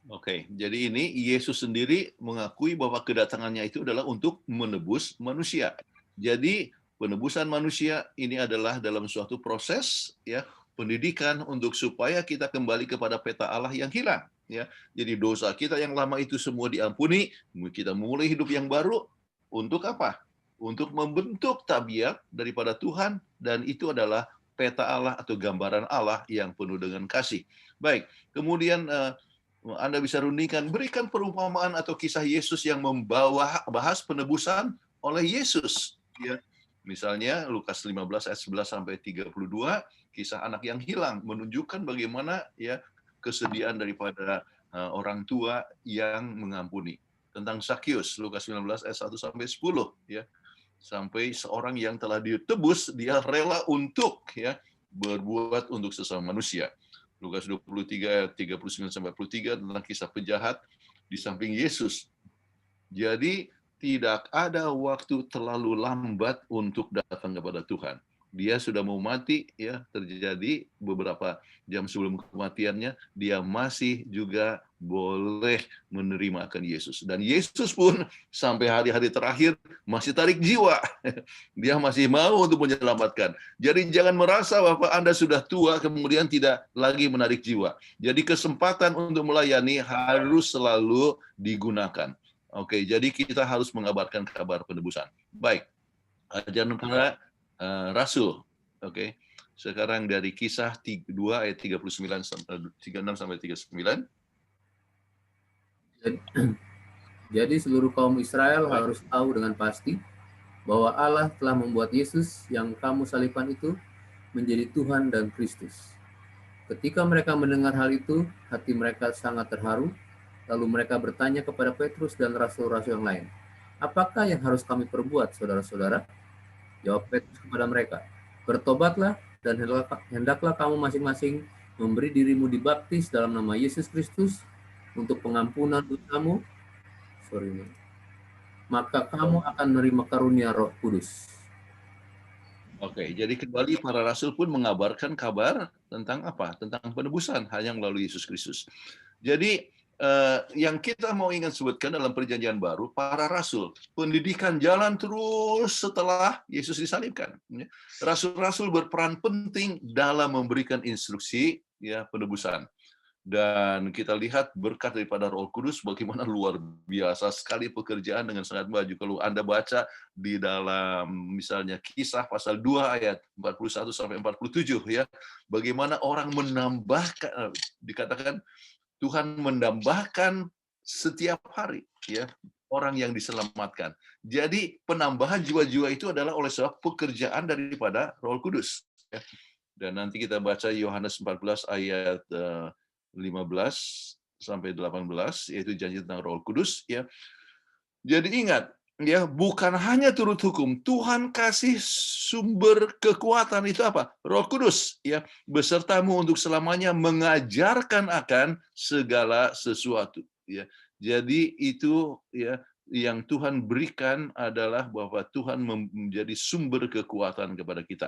Oke, jadi ini Yesus sendiri mengakui bahwa kedatangannya itu adalah untuk menebus manusia. Jadi penebusan manusia ini adalah dalam suatu proses ya pendidikan untuk supaya kita kembali kepada peta Allah yang hilang. Ya, jadi dosa kita yang lama itu semua diampuni, kita mulai hidup yang baru. Untuk apa? untuk membentuk tabiat daripada Tuhan, dan itu adalah peta Allah atau gambaran Allah yang penuh dengan kasih. Baik, kemudian Anda bisa rundingkan, berikan perumpamaan atau kisah Yesus yang bahas penebusan oleh Yesus. Ya. Misalnya Lukas 15 ayat 11 sampai 32, kisah anak yang hilang, menunjukkan bagaimana ya kesediaan daripada orang tua yang mengampuni. Tentang Sakyus, Lukas 19 ayat 1 sampai 10, ya. Sampai seorang yang telah ditebus, dia rela untuk ya berbuat untuk sesama manusia. Lukas 23 ayat 39 sampai 43 tentang kisah penjahat di samping Yesus. Jadi tidak ada waktu terlalu lambat untuk datang kepada Tuhan. Dia sudah mau mati, ya, terjadi beberapa jam sebelum kematiannya, dia masih juga boleh menerima akan Yesus. Dan Yesus pun sampai hari-hari terakhir masih tarik jiwa. Dia masih mau untuk menyelamatkan. Jadi jangan merasa bahwa Anda sudah tua kemudian tidak lagi menarik jiwa. Jadi kesempatan untuk melayani harus selalu digunakan. Oke, jadi kita harus mengabarkan kabar penebusan. Baik, ajaran para Rasul. Oke, sekarang dari Kisah 2 ayat 36 sampai 39. Jadi seluruh kaum Israel harus tahu dengan pasti bahwa Allah telah membuat Yesus yang kamu salibkan itu menjadi Tuhan dan Kristus. Ketika mereka mendengar hal itu, hati mereka sangat terharu. Lalu mereka bertanya kepada Petrus dan rasul-rasul yang lain, apakah yang harus kami perbuat, saudara-saudara? Jawab Petrus kepada mereka, bertobatlah dan hendaklah kamu masing-masing memberi dirimu dibaptis dalam nama Yesus Kristus untuk pengampunan dosamu, maka kamu akan menerima karunia Roh Kudus. Oke, jadi kembali para rasul pun mengabarkan kabar tentang apa? Tentang penebusan hanya melalui Yesus Kristus. Jadi yang kita mau ingin sebutkan dalam perjanjian baru, para rasul, pendidikan jalan terus setelah Yesus disalibkan. Rasul-rasul berperan penting dalam memberikan instruksi ya penebusan. Dan kita lihat berkat daripada Roh Kudus bagaimana luar biasa sekali pekerjaan dengan sangat maju. Kalau Anda baca di dalam misalnya Kisah pasal 2 ayat 41 sampai 47 ya, bagaimana orang menambahkan, dikatakan Tuhan menambahkan setiap hari ya orang yang diselamatkan. Jadi penambahan jiwa-jiwa itu adalah oleh sebab pekerjaan daripada Roh Kudus. Ya. Dan nanti kita baca Yohanes 14 ayat 15 sampai 18, yaitu janji tentang Roh Kudus. Ya. Jadi ingat, ya bukan hanya turut hukum, Tuhan kasih sumber kekuatan itu apa? Roh Kudus, ya besertamu untuk selamanya mengajarkan akan segala sesuatu. Ya, jadi itu ya yang Tuhan berikan adalah bahwa Tuhan menjadi sumber kekuatan kepada kita.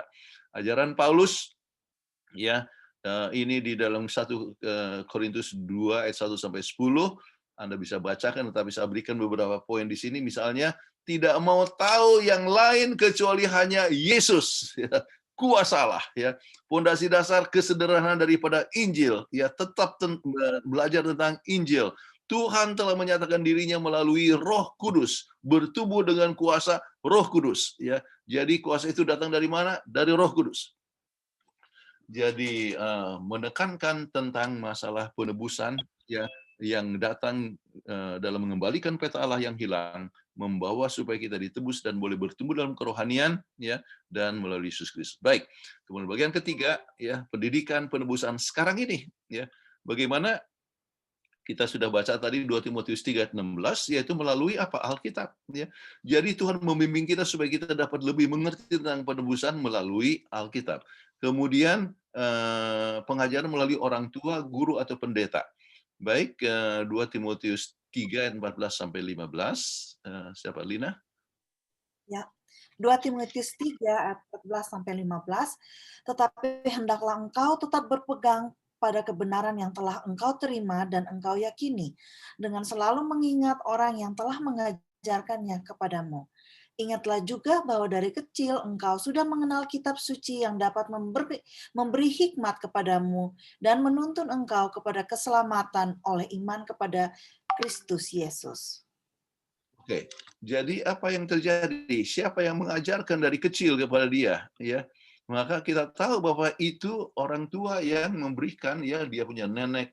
Ajaran Paulus, ya ini di dalam 1 Korintus 2 ayat 1 sampai 10. Anda bisa bacakan, tetapi saya berikan beberapa poin di sini. Misalnya, tidak mau tahu yang lain kecuali hanya Yesus. Ya, kuasa Allah. Ya, pondasi dasar kesederhanaan daripada Injil. Ya, tetap belajar tentang Injil. Tuhan telah menyatakan dirinya melalui Roh Kudus, bertumbuh dengan kuasa Roh Kudus. Ya, jadi kuasa itu datang dari mana? Dari Roh Kudus. Jadi menekankan tentang masalah penebusan, ya, yang datang dalam mengembalikan peta Allah yang hilang, membawa supaya kita ditebus dan boleh bertumbuh dalam kerohanian, ya, dan melalui Yesus Kristus. Baik, kemudian bagian ketiga, ya, pendidikan penebusan sekarang ini, ya, bagaimana kita sudah baca tadi 2 Timotius 3:16, yaitu melalui apa? Alkitab. Ya. Jadi Tuhan membimbing kita supaya kita dapat lebih mengerti tentang penebusan melalui Alkitab. Kemudian pengajaran melalui orang tua, guru atau pendeta. Baik, 2 Timotius 3 ayat 14 sampai 15. Siapa Lina? Ya. 2 Timotius 3 ayat 14 sampai 15. Tetapi hendaklah engkau tetap berpegang pada kebenaran yang telah engkau terima dan engkau yakini, dengan selalu mengingat orang yang telah mengajarkannya kepadamu. Ingatlah juga bahwa dari kecil engkau sudah mengenal kitab suci yang dapat memberi hikmat kepadamu dan menuntun engkau kepada keselamatan oleh iman kepada Kristus Yesus. Oke, jadi apa yang terjadi? Siapa yang mengajarkan dari kecil kepada dia? Ya, maka kita tahu bahwa itu orang tua yang memberikan, ya, dia punya nenek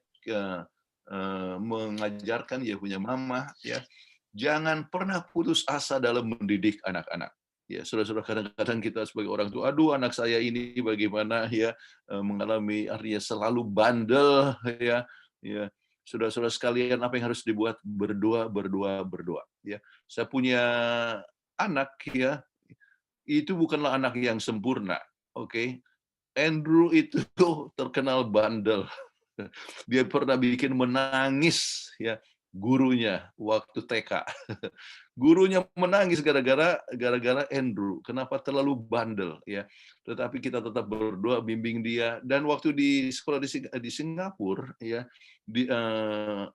mengajarkan, dia punya mama, ya. Jangan pernah putus asa dalam mendidik anak-anak. Ya, saudara-saudara, kadang-kadang kita sebagai orang tua, aduh anak saya ini bagaimana, ya, mengalami artinya selalu bandel, ya, ya. Saudara-saudara sekalian, apa yang harus dibuat? Berdoa, berdoa, berdoa. Ya, saya punya anak, ya, itu bukanlah anak yang sempurna, oke? Andrew itu terkenal bandel. Dia pernah bikin menangis, ya, gurunya waktu TK. Gurunya menangis gara-gara Andrew. Kenapa? Terlalu bandel, ya. Tetapi kita tetap berdoa, bimbing dia. Dan waktu di sekolah di Singapura, ya,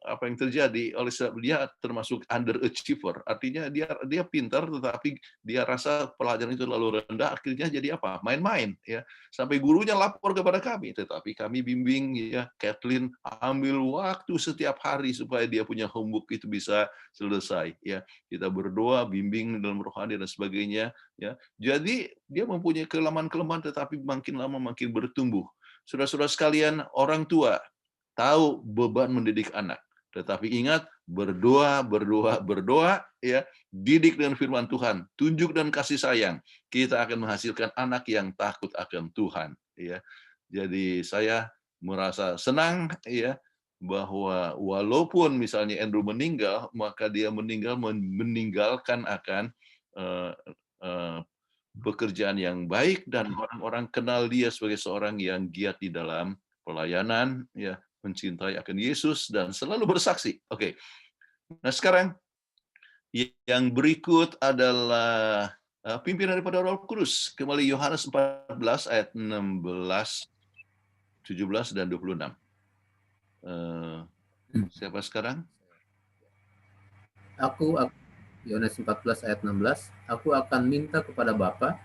apa yang terjadi? Oleh sebab dia termasuk underachiever. Artinya dia pintar, tetapi dia rasa pelajaran itu terlalu rendah. Akhirnya jadi apa? Main-main, ya. Sampai gurunya lapor kepada kami. Tetapi kami bimbing, ya. Kathleen ambil waktu setiap hari supaya dia punya homework itu bisa selesai, ya. Kita berdoa, bimbing dalam rohani dan sebagainya, ya. Jadi dia mempunyai kelemahan-kelemahan, tetapi makin lama makin bertumbuh. Saudara-saudara sekalian, orang tua tahu beban mendidik anak, tetapi ingat, berdoa, berdoa, berdoa, ya. Didik dengan firman Tuhan, tunjuk dan kasih sayang. Kita akan menghasilkan anak yang takut akan Tuhan, ya. Jadi saya merasa senang, ya, bahwa walaupun misalnya Andrew meninggal, maka dia meninggalkan akan pekerjaan yang baik, dan orang-orang kenal dia sebagai seorang yang giat di dalam pelayanan, ya, mencintai akan Yesus dan selalu bersaksi. Oke. Nah, sekarang yang berikut adalah pimpinan daripada Roh Kudus. Kembali Yohanes 14 ayat 16, 17 dan 26. Siapa sekarang? Yohanes 14 ayat 16, aku akan minta kepada Bapa,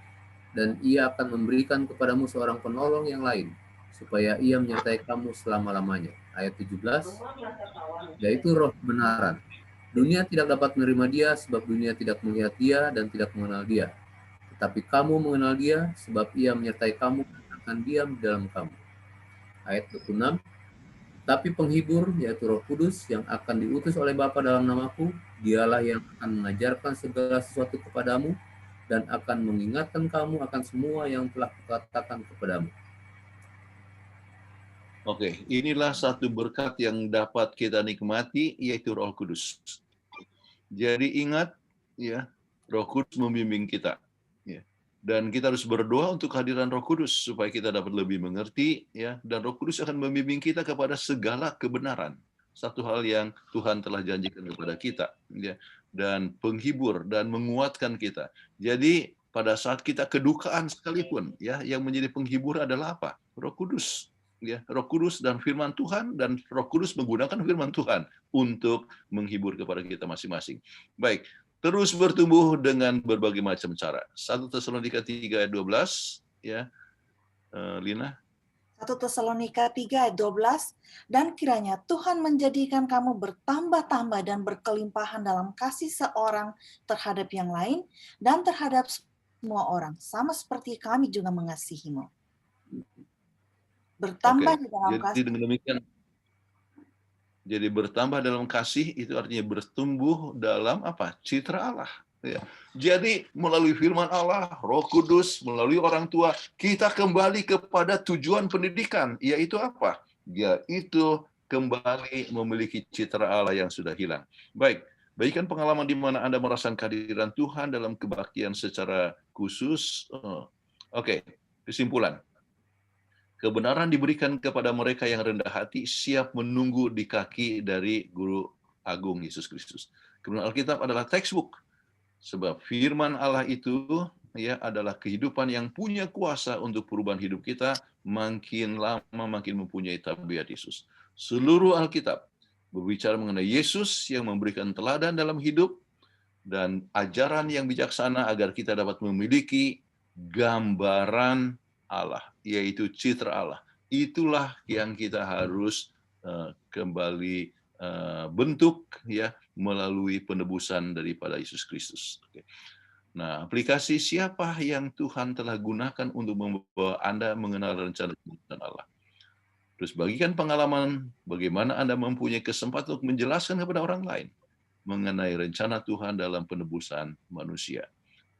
dan ia akan memberikan kepadamu seorang penolong yang lain, supaya ia menyertai kamu selama-lamanya. Ayat 17, yaitu Roh kebenaran. Dunia tidak dapat menerima dia, sebab dunia tidak melihat dia dan tidak mengenal dia. Tetapi kamu mengenal dia, sebab ia menyertai kamu dan akan diam di dalam kamu. Ayat 26, tapi penghibur, yaitu Roh Kudus, yang akan diutus oleh Bapa dalam namaku, dialah yang akan mengajarkan segala sesuatu kepadamu, dan akan mengingatkan kamu akan semua yang telah kukatakan kepadamu. Oke, inilah satu berkat yang dapat kita nikmati, yaitu Roh Kudus. Jadi ingat, ya, Roh Kudus membimbing kita, ya. Dan kita harus berdoa untuk kehadiran Roh Kudus supaya kita dapat lebih mengerti, ya. Dan Roh Kudus akan membimbing kita kepada segala kebenaran. Satu hal yang Tuhan telah janjikan kepada kita, ya. Dan penghibur dan menguatkan kita. Jadi pada saat kita kedukaan sekalipun, ya, yang menjadi penghibur adalah apa? Roh Kudus. Ya, Roh Kudus dan firman Tuhan, dan Roh Kudus menggunakan firman Tuhan untuk menghibur kepada kita masing-masing. Baik, terus bertumbuh dengan berbagai macam cara. 1 Tesalonika 3 ayat 12, ya. Lina. 1 Tesalonika 3 ayat 12, dan kiranya Tuhan menjadikan kamu bertambah-tambah dan berkelimpahan dalam kasih seorang terhadap yang lain dan terhadap semua orang, sama seperti kami juga mengasihimu. Bertambah di dalam kasih. Jadi dengan demikian, jadi bertambah dalam kasih itu artinya bertumbuh dalam apa? Citra Allah. Ya. Jadi melalui firman Allah, Roh Kudus, melalui orang tua, kita kembali kepada tujuan pendidikan, yaitu apa? Yaitu kembali memiliki citra Allah yang sudah hilang. Baik, bagikan pengalaman di mana Anda merasakan kehadiran Tuhan dalam kebaktian secara khusus. Oke, kesimpulan. Kebenaran diberikan kepada mereka yang rendah hati, siap menunggu di kaki dari Guru Agung Yesus Kristus. Kebenaran Alkitab adalah textbook, sebab firman Allah itu, ya, adalah kehidupan yang punya kuasa untuk perubahan hidup kita, makin lama makin mempunyai tabiat Yesus. Seluruh Alkitab berbicara mengenai Yesus yang memberikan teladan dalam hidup dan ajaran yang bijaksana agar kita dapat memiliki gambaran Allah, yaitu citra Allah. Itulah yang kita harus kembali bentuk ya melalui penebusan daripada Yesus Kristus. Oke. Nah, aplikasi siapa yang Tuhan telah gunakan untuk membawa Anda mengenal rencana Tuhan Allah. Terus bagikan pengalaman bagaimana Anda mempunyai kesempatan untuk menjelaskan kepada orang lain mengenai rencana Tuhan dalam penebusan manusia.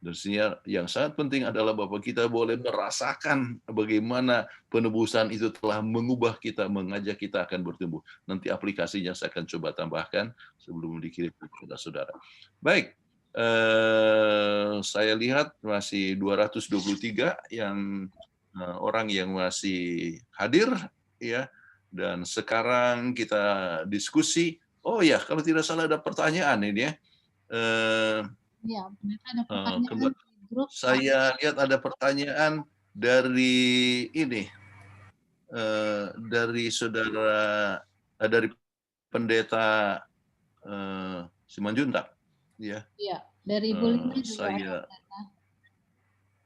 Dan yang sangat penting adalah bahwa kita boleh merasakan bagaimana penebusan itu telah mengubah kita, mengajak kita akan bertumbuh. Nanti aplikasinya saya akan coba tambahkan sebelum dikirim kepada saudara. Baik, saya lihat masih 223 yang orang yang masih hadir, ya. Dan sekarang kita diskusi. Oh ya, kalau tidak salah ada pertanyaan ini ya. Ya, ada pertanyaan di grup. Saya lihat ada pertanyaan dari ini, dari saudara, dari pendeta Simanjuntak, ya. Iya, dari Ibu Lina juga ada.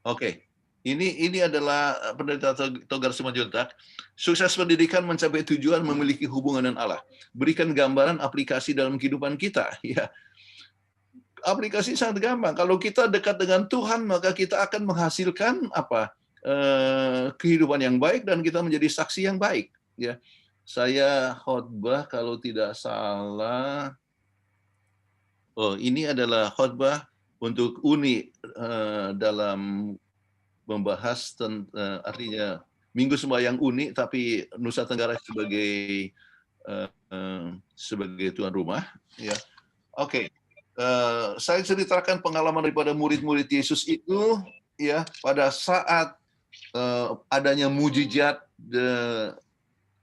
Oke, ini adalah pendeta Togar Simanjuntak. Sukses pendidikan mencapai tujuan memiliki hubungan dengan Allah. Berikan gambaran aplikasi dalam kehidupan kita, ya. Aplikasi sangat gampang. Kalau kita dekat dengan Tuhan, maka kita akan menghasilkan kehidupan yang baik dan kita menjadi saksi yang baik. Ya, saya khotbah kalau tidak salah. Oh, ini adalah khotbah untuk Uni dalam membahas artinya Minggu Sembahyang Uni, tapi Nusa Tenggara sebagai tuan rumah. Ya, oke. Saya ceritakan pengalaman daripada murid-murid Yesus itu, ya, pada saat adanya mujizat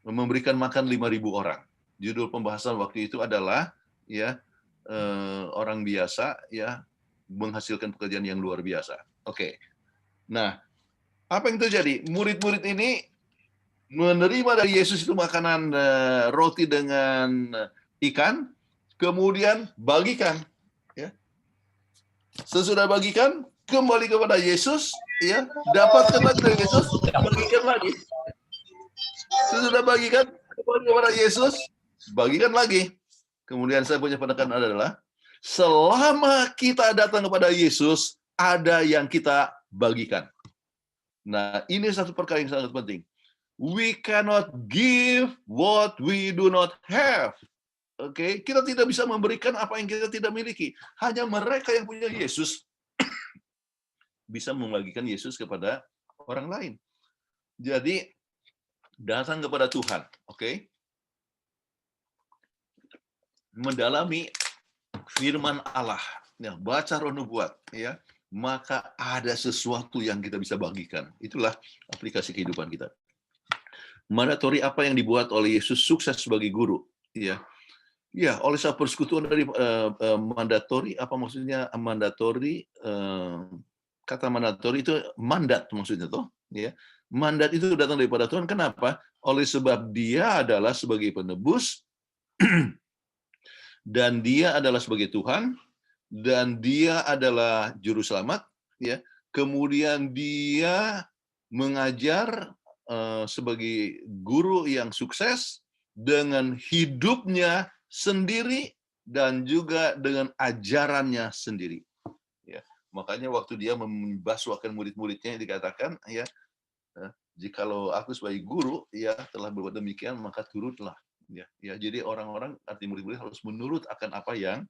memberikan makan 5.000 orang. Judul pembahasan waktu itu adalah, ya, orang biasa, ya, menghasilkan pekerjaan yang luar biasa. Oke. Nah, apa yang terjadi? Murid-murid ini menerima dari Yesus itu makanan roti dengan ikan, kemudian bagikan. Sesudah bagikan, kembali kepada Yesus, ya, dapatkan lagi dari Yesus, bagikan lagi. Sesudah bagikan, kembali kepada Yesus, bagikan lagi. Kemudian saya punya penekanan adalah, selama kita datang kepada Yesus, ada yang kita bagikan. Nah, ini satu perkara yang sangat penting. We cannot give what we do not have. Oke, kita tidak bisa memberikan apa yang kita tidak miliki. Hanya mereka yang punya Yesus bisa membagikan Yesus kepada orang lain. Jadi datang kepada Tuhan, oke? Mendalami firman Allah, ya, baca Roh Nubuat, ya, maka ada sesuatu yang kita bisa bagikan. Itulah aplikasi kehidupan kita. Mandatori apa yang dibuat oleh Yesus sukses sebagai guru, ya. Ya, oleh sebab persekutuan dari mandatori, apa maksudnya mandatori? Kata mandatori itu mandat maksudnya, toh, ya. Mandat itu datang daripada Tuhan. Kenapa? Oleh sebab Dia adalah sebagai penebus dan Dia adalah sebagai Tuhan dan Dia adalah juru selamat, ya. Kemudian Dia mengajar sebagai guru yang sukses dengan hidupnya sendiri dan juga dengan ajarannya sendiri. Ya, makanya waktu dia membasuhkan murid-muridnya dikatakan, ya, jikalau aku sebagai guru, ya, telah berbuat demikian, maka turutlah. Ya, ya, jadi orang-orang, arti murid-murid harus menurut akan apa yang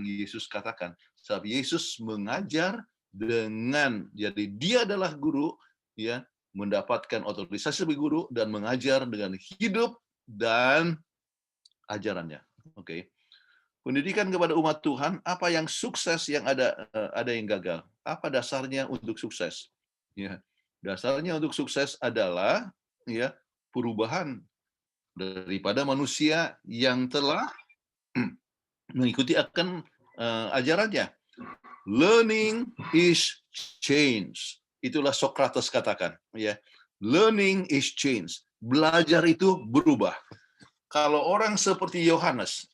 Yesus katakan. Sebab Yesus mengajar dengan, jadi dia adalah guru, ya, mendapatkan otorisasi sebagai guru dan mengajar dengan hidup dan ajarannya. Oke. Pendidikan kepada umat Tuhan, apa yang sukses, yang ada yang gagal. Apa dasarnya untuk sukses? Ya, dasarnya untuk sukses adalah, ya, perubahan daripada manusia yang telah mengikuti akan ajarannya. Learning is change. Itulah Socrates katakan, ya. Learning is change. Belajar itu berubah. Kalau orang seperti Yohanes,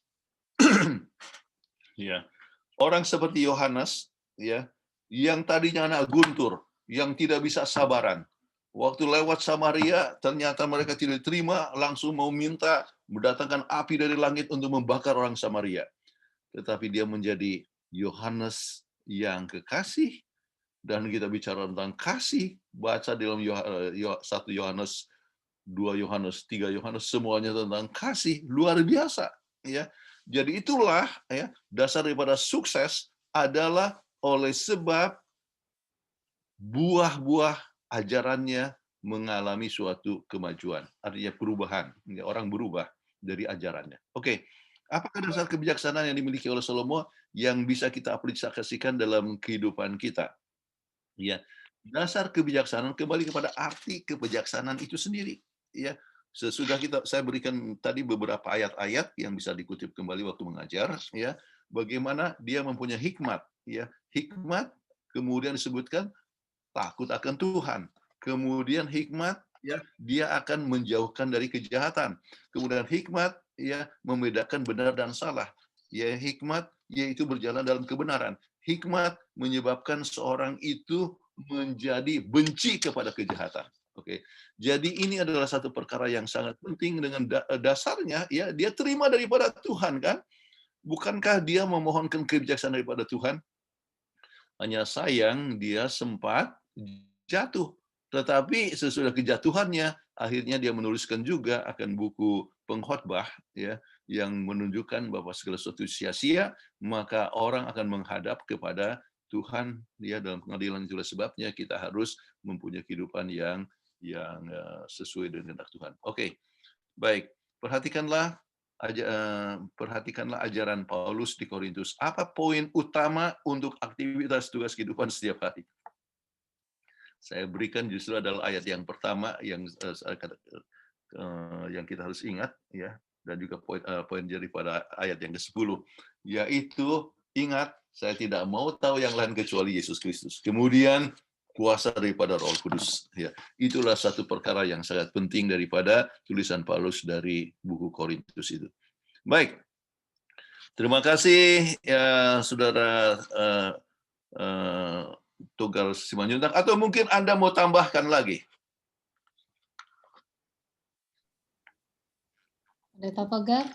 ya, orang seperti Yohanes, ya, yang tadinya anak guntur, yang tidak bisa sabaran, waktu lewat Samaria ternyata mereka tidak terima, langsung mau minta mendatangkan api dari langit untuk membakar orang Samaria. Tetapi dia menjadi Yohanes yang kekasih. Dan kita bicara tentang kasih, baca dalam 1 Yohanes, 2 Yohanes, 3 Yohanes, semuanya tentang kasih, luar biasa. Ya, jadi itulah ya dasar daripada sukses adalah oleh sebab buah-buah ajarannya mengalami suatu kemajuan, artinya perubahan. Ya, orang berubah dari ajarannya. Oke, apakah dasar kebijaksanaan yang dimiliki oleh Salomo yang bisa kita aplikasikan dalam kehidupan kita? Ya, dasar kebijaksanaan kembali kepada arti kebijaksanaan itu sendiri. Ya, sesudah saya berikan tadi beberapa ayat-ayat yang bisa dikutip kembali waktu mengajar. Ya, bagaimana dia mempunyai hikmat. Ya, hikmat kemudian disebutkan takut akan Tuhan. Kemudian hikmat, ya, dia akan menjauhkan dari kejahatan. Kemudian hikmat, ya, membedakan benar dan salah. Ya, hikmat yaitu berjalan dalam kebenaran. Hikmat menyebabkan seorang itu menjadi benci kepada kejahatan. Oke. Jadi ini adalah satu perkara yang sangat penting dengan dasarnya ya dia terima daripada Tuhan kan? Bukankah dia memohonkan kebijaksanaan daripada Tuhan? Hanya sayang dia sempat jatuh. Tetapi sesudah kejatuhannya akhirnya dia menuliskan juga akan buku pengkhotbah ya yang menunjukkan bahwa segala sesuatu sia-sia, maka orang akan menghadap kepada Tuhan dia dalam pengadilan. Itulah sebabnya kita harus mempunyai kehidupan yang sesuai dengan kehendak Tuhan. Oke, baik. Perhatikanlah ajaran Paulus di Korintus. Apa poin utama untuk aktivitas tugas kehidupan setiap hari? Saya berikan justru adalah ayat yang pertama yang kita harus ingat ya, dan juga poin daripada ayat yang ke-10, yaitu ingat saya tidak mau tahu yang lain kecuali Yesus Kristus. Kemudian kuasa daripada Roh Kudus. Ya, itulah satu perkara yang sangat penting daripada tulisan Paulus dari buku Korintus itu. Baik, terima kasih ya saudara Tunggal Simanjuntak. Atau mungkin Anda mau tambahkan lagi? Pendeta Togar,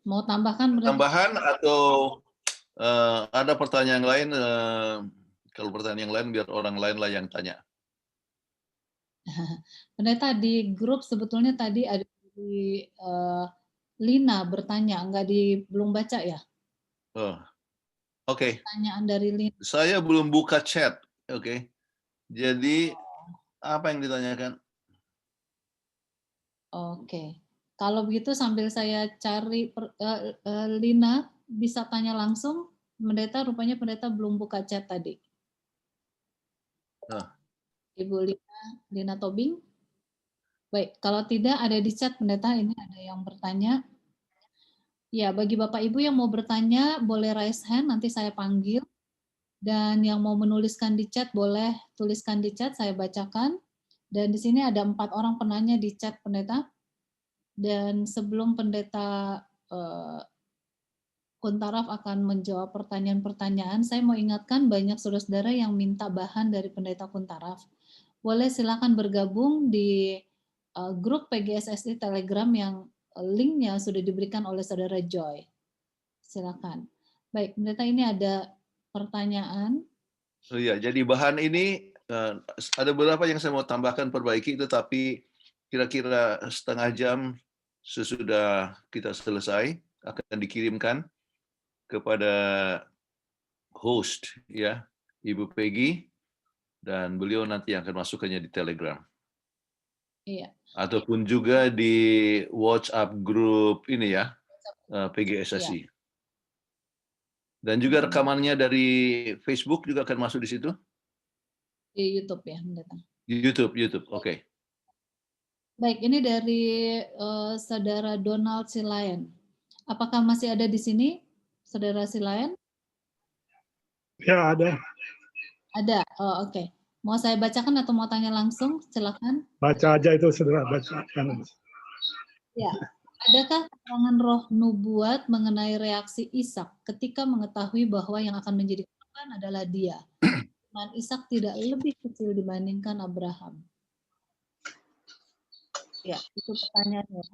mau tambahkan? Tambahan atau ada pertanyaan lain? Kalau pertanyaan yang lain, biar orang lain lah yang tanya. Pendeta, di grup sebetulnya tadi ada di Lina bertanya, belum baca ya? Oke. Pertanyaan dari Lina. Saya belum buka chat. Oke. Jadi apa yang ditanyakan? Oke. Kalau begitu sambil saya cari Lina bisa tanya langsung. Pendeta, rupanya pendeta belum buka chat tadi. Ibu Lina Tobing. Baik, kalau tidak ada di chat pendeta, ini ada yang bertanya. Ya, bagi Bapak Ibu yang mau bertanya boleh raise hand, nanti saya panggil. Dan yang mau menuliskan di chat boleh tuliskan di chat, saya bacakan. Dan di sini ada 4 orang penanya di chat pendeta. Dan sebelum pendeta Kuntaraf akan menjawab pertanyaan-pertanyaan, saya mau ingatkan banyak saudara-saudara yang minta bahan dari pendeta Kuntaraf. Boleh silakan bergabung di grup PGSSI Telegram yang linknya sudah diberikan oleh saudara Joy. Silakan. Baik, pendeta, ini ada pertanyaan. Oh iya, jadi bahan ini ada beberapa yang saya mau tambahkan perbaiki, tetapi kira-kira setengah jam sesudah kita selesai akan dikirimkan kepada host ya, Ibu Peggy, dan beliau nanti akan masukkannya di Telegram. Iya. Ataupun juga di WhatsApp grup ini ya, PGSSI. Iya. Dan juga rekamannya dari Facebook juga akan masuk di situ? Di YouTube ya, pendeta. YouTube, oke. Baik, ini dari saudara Donald Silayan. Apakah masih ada di sini, saudara Silayan? Ya, ada. Ada, oh, oke. Mau saya bacakan atau mau tanya langsung? Silakan. Baca aja itu, saudara. Bacakan. Ya, adakah keterangan roh nubuat mengenai reaksi Ishak ketika mengetahui bahwa yang akan menjadi korban adalah dia? Dan Ishak tidak lebih kecil dibandingkan Abraham. Ya, itu pertanyaannya.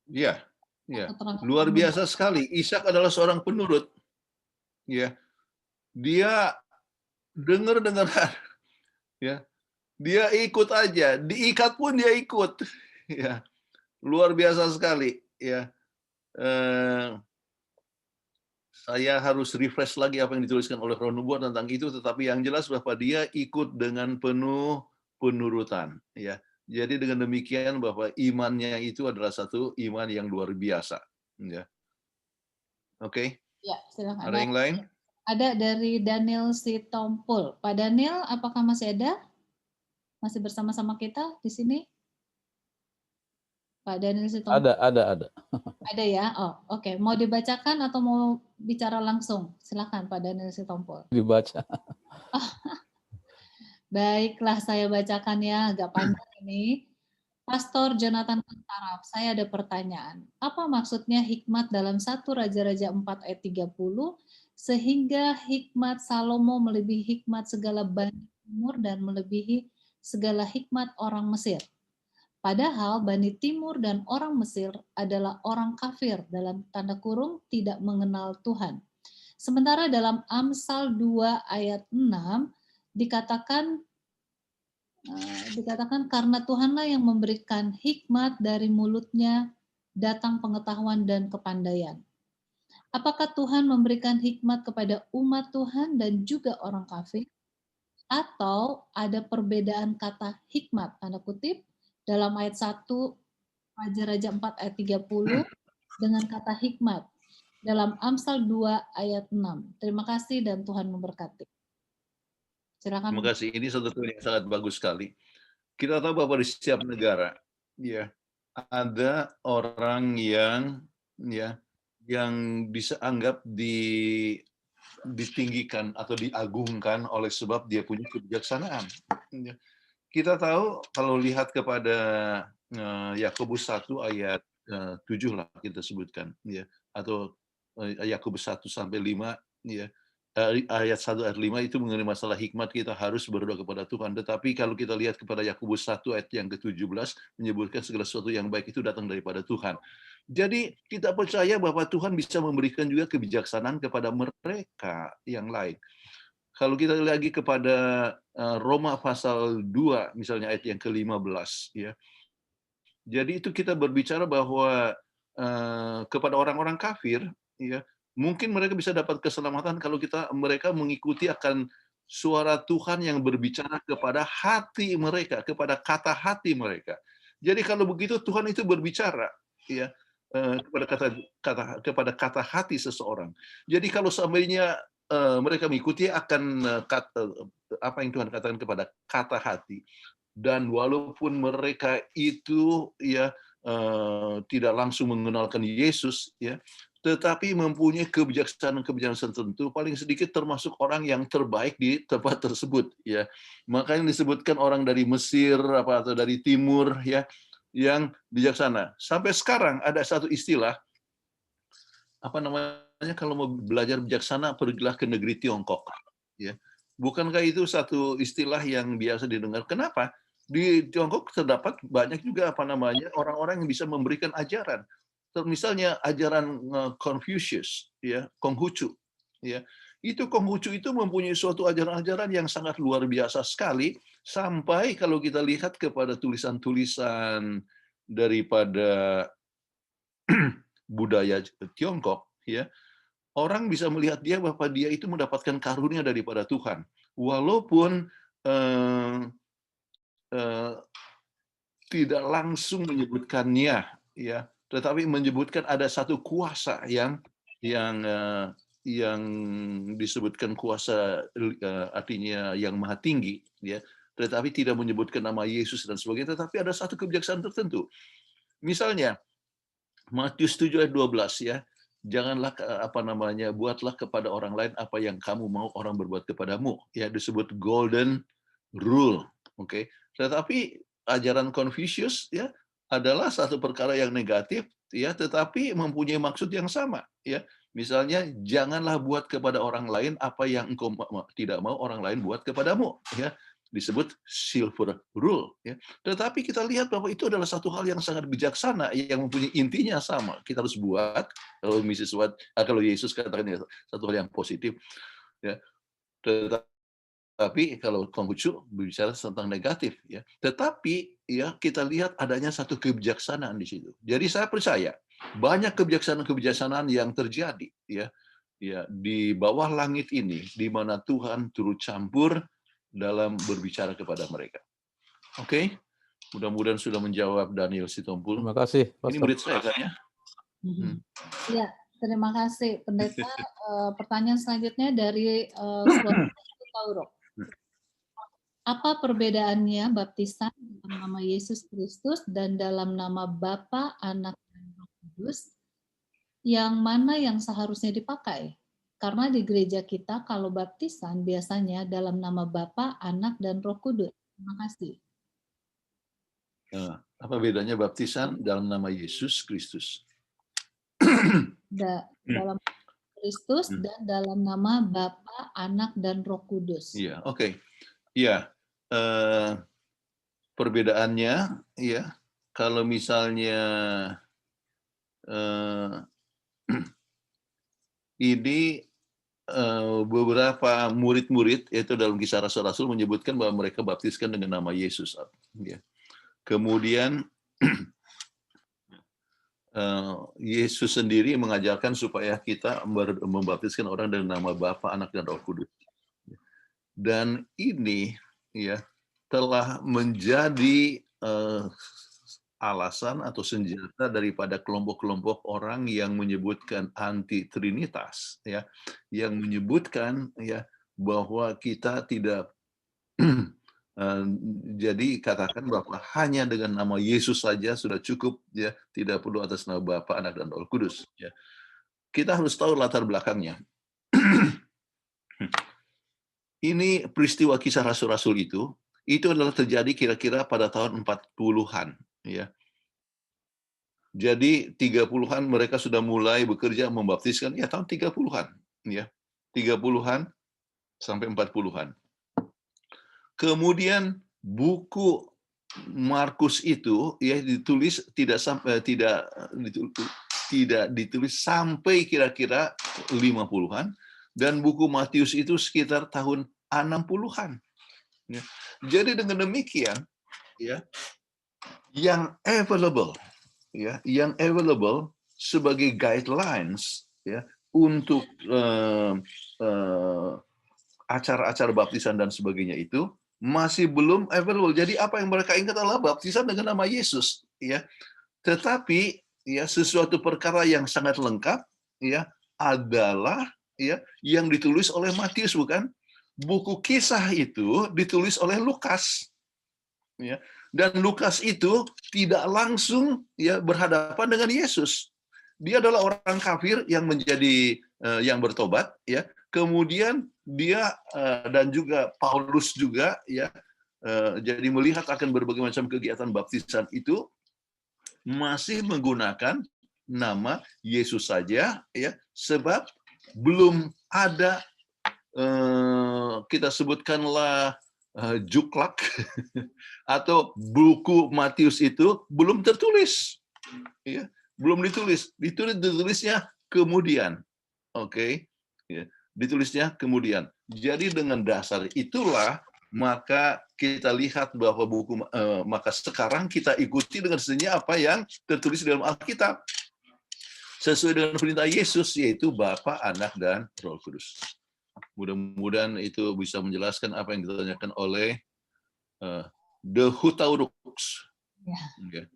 Ya, ya. Keterangan Luar umum. biasa sekali. Ishak adalah seorang penurut. Ya, dia dengar, ya, dia ikut aja, diikat pun dia ikut. Ya, luar biasa sekali. Ya, saya harus refresh lagi apa yang dituliskan oleh Roh Nubuat tentang itu, tetapi yang jelas bahwa dia ikut dengan penuh penurutan. Ya, jadi dengan demikian bahwa imannya itu adalah satu iman yang luar biasa. Ya, oke. Ya, silakan. Ada yang lain? Ada dari Daniel Sitompul. Pak Daniel, apakah masih ada? Masih bersama-sama kita di sini? Pak Daniel Sitompul. Ada. Ada ya? Oh, oke. Mau dibacakan atau mau bicara langsung? Silakan Pak Daniel Sitompul. Dibaca. Baiklah, saya bacakan ya. Agak panjang ini. Pastor Jonathan Kuntaraf, saya ada pertanyaan. Apa maksudnya hikmat dalam 1 Raja-Raja 4 ayat 30, sehingga hikmat Salomo melebihi hikmat segala Bani Timur dan melebihi segala hikmat orang Mesir? Padahal Bani Timur dan orang Mesir adalah orang kafir, dalam tanda kurung tidak mengenal Tuhan. Sementara dalam Amsal 2 ayat 6 dikatakan karena Tuhanlah yang memberikan hikmat, dari mulutnya datang pengetahuan dan kepandaian. Apakah Tuhan memberikan hikmat kepada umat Tuhan dan juga orang kafir? Atau ada perbedaan kata hikmat, tanda kutip, dalam ayat 1 Raja-Raja 4 ayat 30 dengan kata hikmat dalam Amsal 2 ayat 6. Terima kasih dan Tuhan memberkati. Silakan. Terima kasih. Ini satu poin yang sangat bagus sekali. Kita tahu bahwa di setiap negara, ya, ada orang yang bisa anggap ditinggikan atau diagungkan oleh sebab dia punya kebijaksanaan. Ya. Kita tahu kalau lihat kepada Yakobus 1 ayat 7 lah kita sebutkan, ya, atau Yakobus 1 sampai 5, ya. Ayat 1 ayat 5 itu mengenai masalah hikmat, kita harus berdoa kepada Tuhan. Tetapi kalau kita lihat kepada Yakobus 1 ayat yang ke-17 menyebutkan segala sesuatu yang baik itu datang daripada Tuhan. Jadi kita percaya bahwa Tuhan bisa memberikan juga kebijaksanaan kepada mereka yang lain. Kalau kita lagi kepada Roma pasal 2 misalnya ayat yang ke-15, ya. Jadi itu kita berbicara bahwa kepada orang-orang kafir, ya, mungkin mereka bisa dapat keselamatan kalau mereka mengikuti akan suara Tuhan yang berbicara kepada hati mereka, kepada kata hati mereka. Jadi kalau begitu Tuhan itu berbicara, ya, kepada kata hati seseorang. Jadi kalau seandainya mereka mengikuti akan apa yang Tuhan katakan kepada kata hati, dan walaupun mereka itu, ya, tidak langsung mengenalkan Yesus, ya, tetapi mempunyai kebijaksanaan tertentu, paling sedikit termasuk orang yang terbaik di tempat tersebut, ya. Makanya disebutkan orang dari Mesir atau dari timur, ya, yang bijaksana. Sampai sekarang ada satu istilah, apa namanya, kalau mau belajar bijaksana pergilah ke negeri Tiongkok, ya. Bukankah itu satu istilah yang biasa didengar? Kenapa? Di Tiongkok terdapat banyak juga orang-orang yang bisa memberikan ajaran. Misalnya ajaran Confucius, ya, Konghucu, ya. Itu Konghucu itu mempunyai suatu ajaran-ajaran yang sangat luar biasa sekali, sampai kalau kita lihat kepada tulisan-tulisan daripada budaya Tiongkok, ya, orang bisa melihat dia bahwa dia itu mendapatkan karunia daripada Tuhan, walaupun tidak langsung menyebutkannya, ya, tetapi menyebutkan ada satu kuasa yang disebutkan kuasa, artinya yang maha tinggi, ya, tetapi tidak menyebutkan nama Yesus dan sebagainya, tetapi ada satu kebijaksanaan tertentu. Misalnya Matius 7 ayat 12, ya, janganlah buatlah kepada orang lain apa yang kamu mau orang berbuat kepadamu, ya, disebut golden rule, oke. Tetapi ajaran Confucius, ya, adalah satu perkara yang negatif, ya, tetapi mempunyai maksud yang sama, ya. Misalnya, janganlah buat kepada orang lain apa yang engkau tidak mau orang lain buat kepadamu, ya. disebut silver rule. Ya. Tetapi kita lihat bahwa itu adalah satu hal yang sangat bijaksana, yang mempunyai intinya sama. Kita harus buat, kalau Yesus katakan satu hal yang positif. Ya. Tetapi kalau Konghucu berbicara tentang negatif, ya. Tetapi ya kita lihat adanya satu kebijaksanaan di situ. Jadi saya percaya banyak kebijaksanaan yang terjadi, ya, di bawah langit ini, di mana Tuhan turut campur dalam berbicara kepada mereka. Oke, mudah-mudahan sudah menjawab Daniel Sitompul. Terima kasih, Ini murid saya kan ya? Ya, terima kasih Pendeta. Pertanyaan selanjutnya dari Tauro. Apa perbedaannya baptisan dalam nama Yesus Kristus dan dalam nama Bapa, Anak, dan Roh Kudus? Yang mana yang seharusnya dipakai? Karena di gereja kita kalau baptisan biasanya dalam nama Bapa, Anak, dan Roh Kudus. Terima kasih. Apa bedanya baptisan dalam nama Yesus Kristus? Dalam Kristus dan dalam nama Bapa, Anak, dan Roh Kudus. Iya, oke. Iya. Perbedaannya, ya, kalau misalnya ini beberapa murid-murid, yaitu dalam Kisah Rasul-Rasul menyebutkan bahwa mereka baptiskan dengan nama Yesus. Ya. Kemudian Yesus sendiri mengajarkan supaya kita membaptiskan orang dengan nama Bapa, Anak, dan Roh Kudus. Dan ini ya telah menjadi alasan atau senjata daripada kelompok-kelompok orang yang menyebutkan anti-trinitas, ya, yang menyebutkan ya bahwa kita tidak jadi katakan bahwa hanya dengan nama Yesus saja sudah cukup, ya, tidak perlu atas nama Bapa, Anak, dan Roh Kudus. Ya. Kita harus tahu latar belakangnya. Ini peristiwa Kisah Rasul-Rasul itu adalah terjadi kira-kira pada tahun 40-an. Ya. Jadi 30-an mereka sudah mulai bekerja membaptiskan, ya tahun 30-an. Ya. 30-an sampai 40-an. Kemudian buku Markus itu ya ditulis tidak ditulis sampai kira-kira 50-an. Dan buku Matius itu sekitar tahun 60-an. Ya. Jadi dengan demikian, ya, yang available sebagai guidelines, ya, untuk acara-acara baptisan dan sebagainya itu masih belum available. Jadi apa yang mereka ingat adalah baptisan dengan nama Yesus, ya. Tetapi ya sesuatu perkara yang sangat lengkap, ya, adalah ya yang ditulis oleh Matius, bukan? Buku Kisah itu ditulis oleh Lukas. Ya. Dan Lukas itu tidak langsung ya berhadapan dengan Yesus. Dia adalah orang kafir yang menjadi yang bertobat, ya. Kemudian dia dan juga Paulus juga ya jadi melihat akan berbagai macam kegiatan baptisan itu masih menggunakan nama Yesus saja, ya, sebab belum ada kita sebutkanlah juklak atau buku Matius itu belum tertulis, ya, belum ditulis. Ditulisnya kemudian, oke, ya, ditulisnya kemudian. Jadi dengan dasar itulah maka kita lihat bahwa maka sekarang kita ikuti dengan sendirinya apa yang tertulis dalam Alkitab. Sesuai dengan perintah Yesus, yaitu Bapa, Anak, dan Roh Kudus. Mudah-mudahan itu bisa menjelaskan apa yang ditanyakan oleh The Hutaurux. Ya. Okay.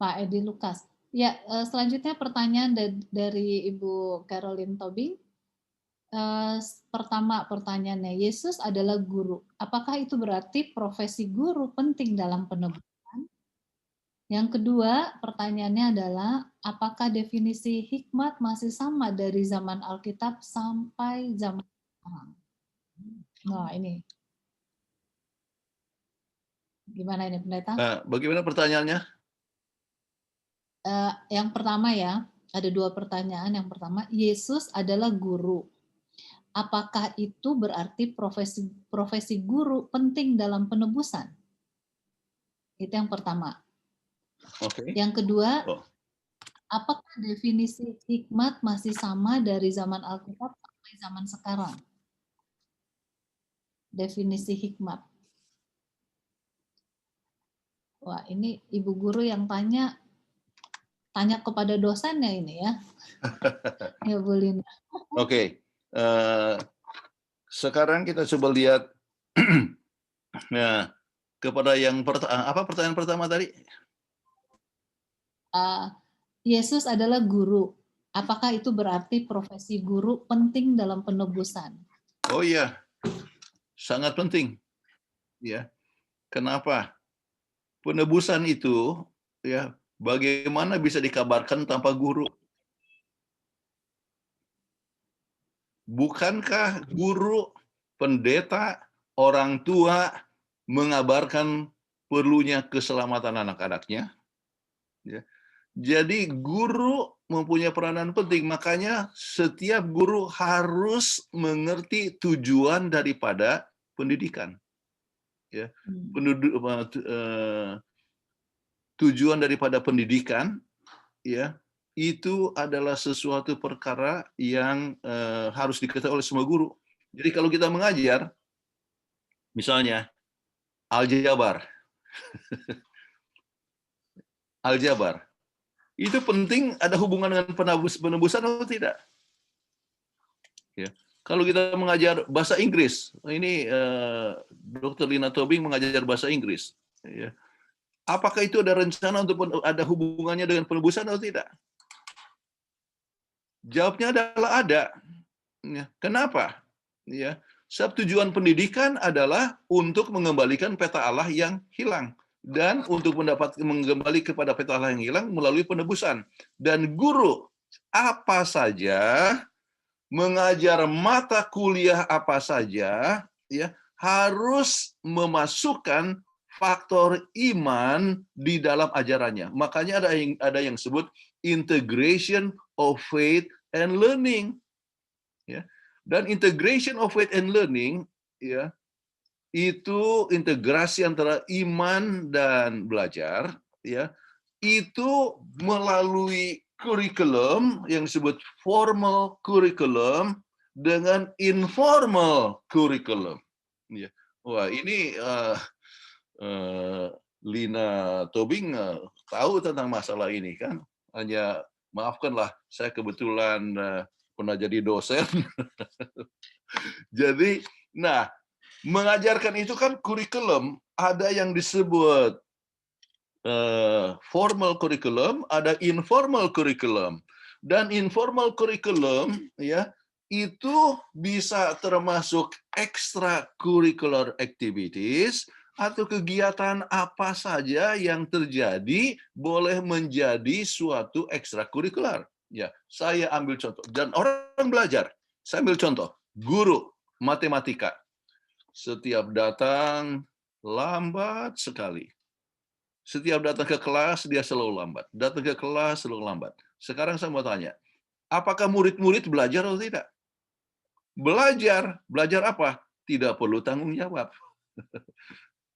Pak Edi Lukas. Ya, selanjutnya pertanyaan dari Ibu Caroline Tobing. Pertama pertanyaannya, Yesus adalah guru. Apakah itu berarti profesi guru penting dalam penebusan? Yang kedua, pertanyaannya adalah, apakah definisi hikmat masih sama dari zaman Alkitab sampai zaman sekarang? Nah, ini. Gimana ini, Pendeta? Bagaimana pertanyaannya? Yang pertama ya, ada dua pertanyaan. Yang pertama, Yesus adalah guru. apakah itu berarti profesi guru penting dalam penebusan? Itu yang pertama. Oke. Yang kedua, Oh. apakah definisi hikmat masih sama dari zaman Alkitab sampai zaman sekarang? Definisi hikmat. Wah, ini ibu guru yang tanya kepada dosennya ini ya. Ya, Bu Lina. Oke. Sekarang kita coba lihat nah, kepada yang apa pertanyaan pertama tadi? Yesus adalah guru. Apakah itu berarti profesi guru penting dalam penebusan? Oh iya, sangat penting. Ya, kenapa? Penebusan itu, ya, bagaimana bisa dikabarkan tanpa guru? Bukankah guru, pendeta, orang tua mengabarkan perlunya keselamatan anak-anaknya? Ya. Jadi guru mempunyai peranan penting, makanya setiap guru harus mengerti tujuan daripada pendidikan. Ya. Tujuan daripada pendidikan, ya, itu adalah sesuatu perkara yang harus diketahui oleh semua guru. Jadi kalau kita mengajar, misalnya aljabar, aljabar, itu penting ada hubungan dengan penebusan atau tidak? Ya. Kalau kita mengajar bahasa Inggris, ini Dr. Lina Tobing mengajar bahasa Inggris. Ya. Apakah itu ada rencana untuk ada hubungannya dengan penebusan atau tidak? Jawabnya adalah ada. Ya. Kenapa? Ya. Sebab tujuan pendidikan adalah untuk mengembalikan peta Allah yang hilang. Dan untuk mengembali kepada peta Allah yang hilang melalui penebusan. Dan guru apa saja, mengajar mata kuliah apa saja, ya, harus memasukkan faktor iman di dalam ajarannya. Makanya ada yang sebut integration of faith and learning. Ya. Dan integration of faith and learning, ya, itu integrasi antara iman dan belajar, ya, itu melalui kurikulum yang disebut formal curriculum dengan informal curriculum. Ya. Wah, ini Lina Tobing tahu tentang masalah ini kan? Hanya maafkanlah, saya kebetulan pernah jadi dosen. Jadi, nah, mengajarkan itu kan kurikulum, ada yang disebut formal curriculum, ada informal curriculum. Dan informal curriculum, ya, itu bisa termasuk extracurricular activities atau kegiatan apa saja yang terjadi boleh menjadi suatu ekstrakurikuler. Ya, saya ambil contoh dan orang belajar. Saya ambil contoh, guru matematika. Setiap datang lambat sekali. Setiap datang ke kelas dia selalu lambat. Datang ke kelas selalu lambat. Sekarang saya mau tanya, apakah murid-murid belajar atau tidak? Belajar. Belajar apa? Tidak perlu tanggung jawab.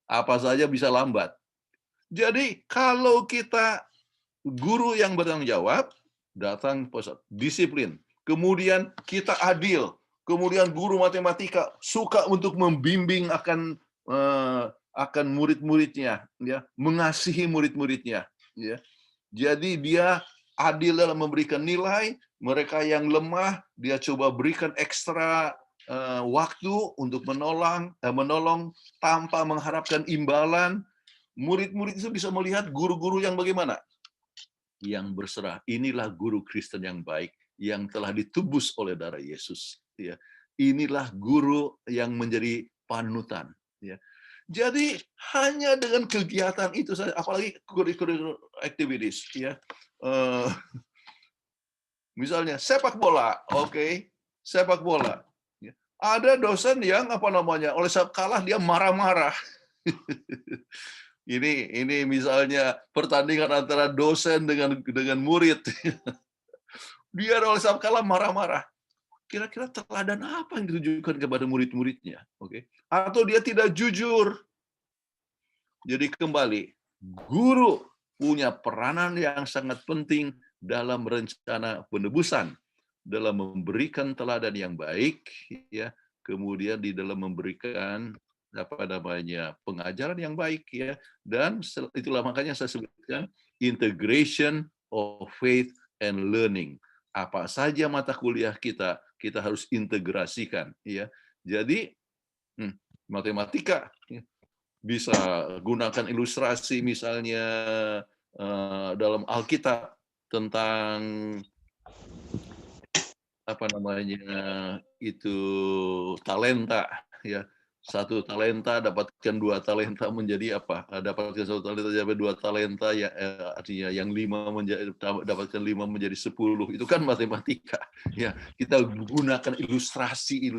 Apa saja bisa lambat. Jadi kalau kita guru yang bertanggung jawab, datang disiplin. Kemudian kita adil. Kemudian guru matematika suka untuk membimbing akan murid-muridnya, ya, mengasihi murid-muridnya. Ya. Jadi dia adil dalam memberikan nilai. Mereka yang lemah dia coba berikan ekstra waktu untuk menolong tanpa mengharapkan imbalan. Murid-murid itu bisa melihat guru-guru yang bagaimana? Yang berserah. Inilah guru Kristen yang baik yang telah ditebus oleh darah Yesus. Ya. Inilah guru yang menjadi panutan. Ya. Jadi hanya dengan kegiatan itu saja, apalagi curricular activities. Ya. Misalnya sepak bola, oke, sepak bola. Ada dosen yang oleh sebab kalah dia marah-marah. ini misalnya pertandingan antara dosen dengan murid. Dia oleh sebab kalah marah-marah. kira-kira teladan apa yang ditujukan kepada murid-muridnya? Oke. Atau dia tidak jujur. Jadi kembali, guru punya peranan yang sangat penting dalam rencana penebusan, dalam memberikan teladan yang baik, ya, kemudian di dalam memberikan pengajaran yang baik, ya, dan itulah makanya saya sebutkan integration of faith and learning. Apa saja mata kuliah kita harus integrasikan, ya. Jadi matematika bisa gunakan ilustrasi misalnya dalam Alkitab tentang itu talenta, ya. 1 talenta dapatkan 2 talenta menjadi apa? Dapatkan 1 talenta jadi 2 talenta, ya, artinya yang 5 dapatkan 5 menjadi 10. Itu kan matematika. Ya, kita gunakan ilustrasi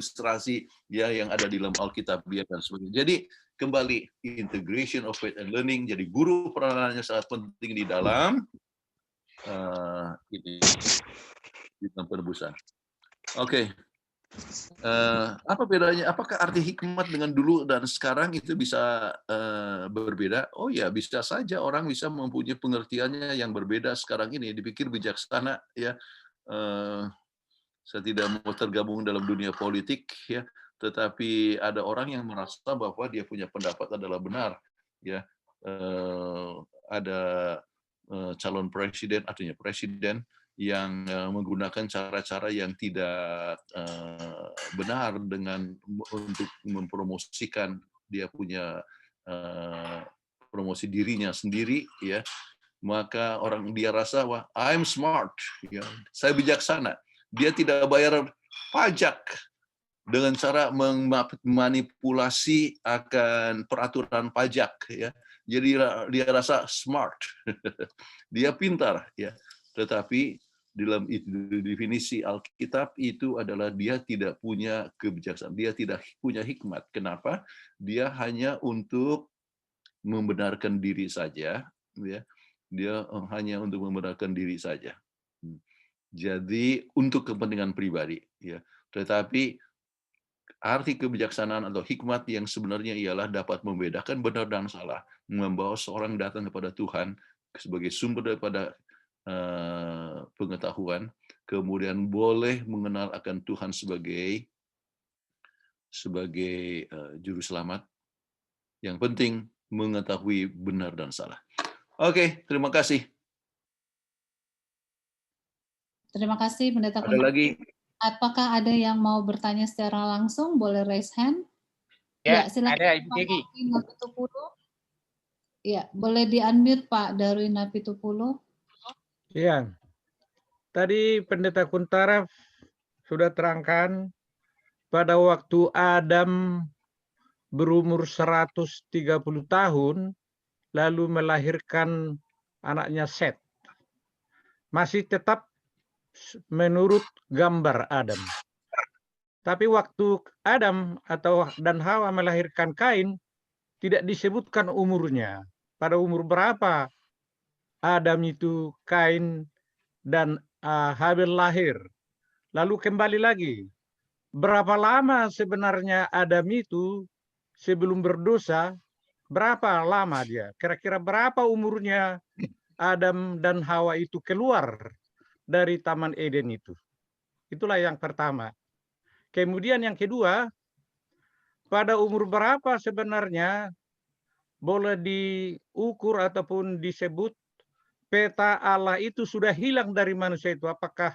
ya yang ada di dalam Alkitab dan sebagainya. Jadi kembali integration of faith and learning. Jadi guru peranannya sangat penting di dalam penebusan. Oke. Apa bedanya? Apakah arti hikmat dengan dulu dan sekarang itu bisa berbeda? Oh ya, bisa saja orang bisa mempunyai pengertiannya yang berbeda sekarang ini. Dipikir bijaksana, ya. Saya tidak mau tergabung dalam dunia politik, ya. Tetapi ada orang yang merasa bahwa dia punya pendapat adalah benar, ya. Ada calon presiden, artinya presiden yang menggunakan cara-cara yang tidak benar untuk mempromosikan dia punya promosi dirinya sendiri, ya, maka dia rasa wah I'm smart, ya, saya bijaksana. Dia tidak bayar pajak dengan cara memanipulasi akan peraturan pajak, ya. Jadi dia rasa smart, dia pintar, ya. Tetapi dalam definisi Alkitab itu adalah dia tidak punya kebijaksanaan, dia tidak punya hikmat. Kenapa? Dia hanya untuk membenarkan diri saja, ya. Dia hanya untuk membenarkan diri saja. Jadi untuk kepentingan pribadi, ya. Tetapi arti kebijaksanaan atau hikmat yang sebenarnya ialah dapat membedakan benar dan salah, membawa seorang datang kepada Tuhan sebagai sumber daripada pengetahuan, kemudian boleh mengenal akan Tuhan sebagai juru selamat. Yang penting mengetahui benar dan salah. Oke, terima kasih. Terima kasih, Pendeta. Ada lagi? Apakah ada yang mau bertanya secara langsung? Boleh raise hand. Ya, silakan. ada Ibu Peggy. Ya, boleh di-unmute Pak Darwin Napitupulu. Iya. Tadi Pendeta Kuntara sudah terangkan pada waktu Adam berumur 130 tahun lalu melahirkan anaknya Set. Masih tetap menurut gambar Adam. Tapi waktu Adam dan Hawa melahirkan Kain tidak disebutkan umurnya. Pada umur berapa Adam itu, Kain dan Habil lahir. Lalu kembali lagi, berapa lama sebenarnya Adam itu sebelum berdosa, berapa lama dia? Kira-kira berapa umurnya Adam dan Hawa itu keluar dari Taman Eden itu? Itulah yang pertama. Kemudian yang kedua, pada umur berapa sebenarnya boleh diukur ataupun disebut peta Allah itu sudah hilang dari manusia itu? Apakah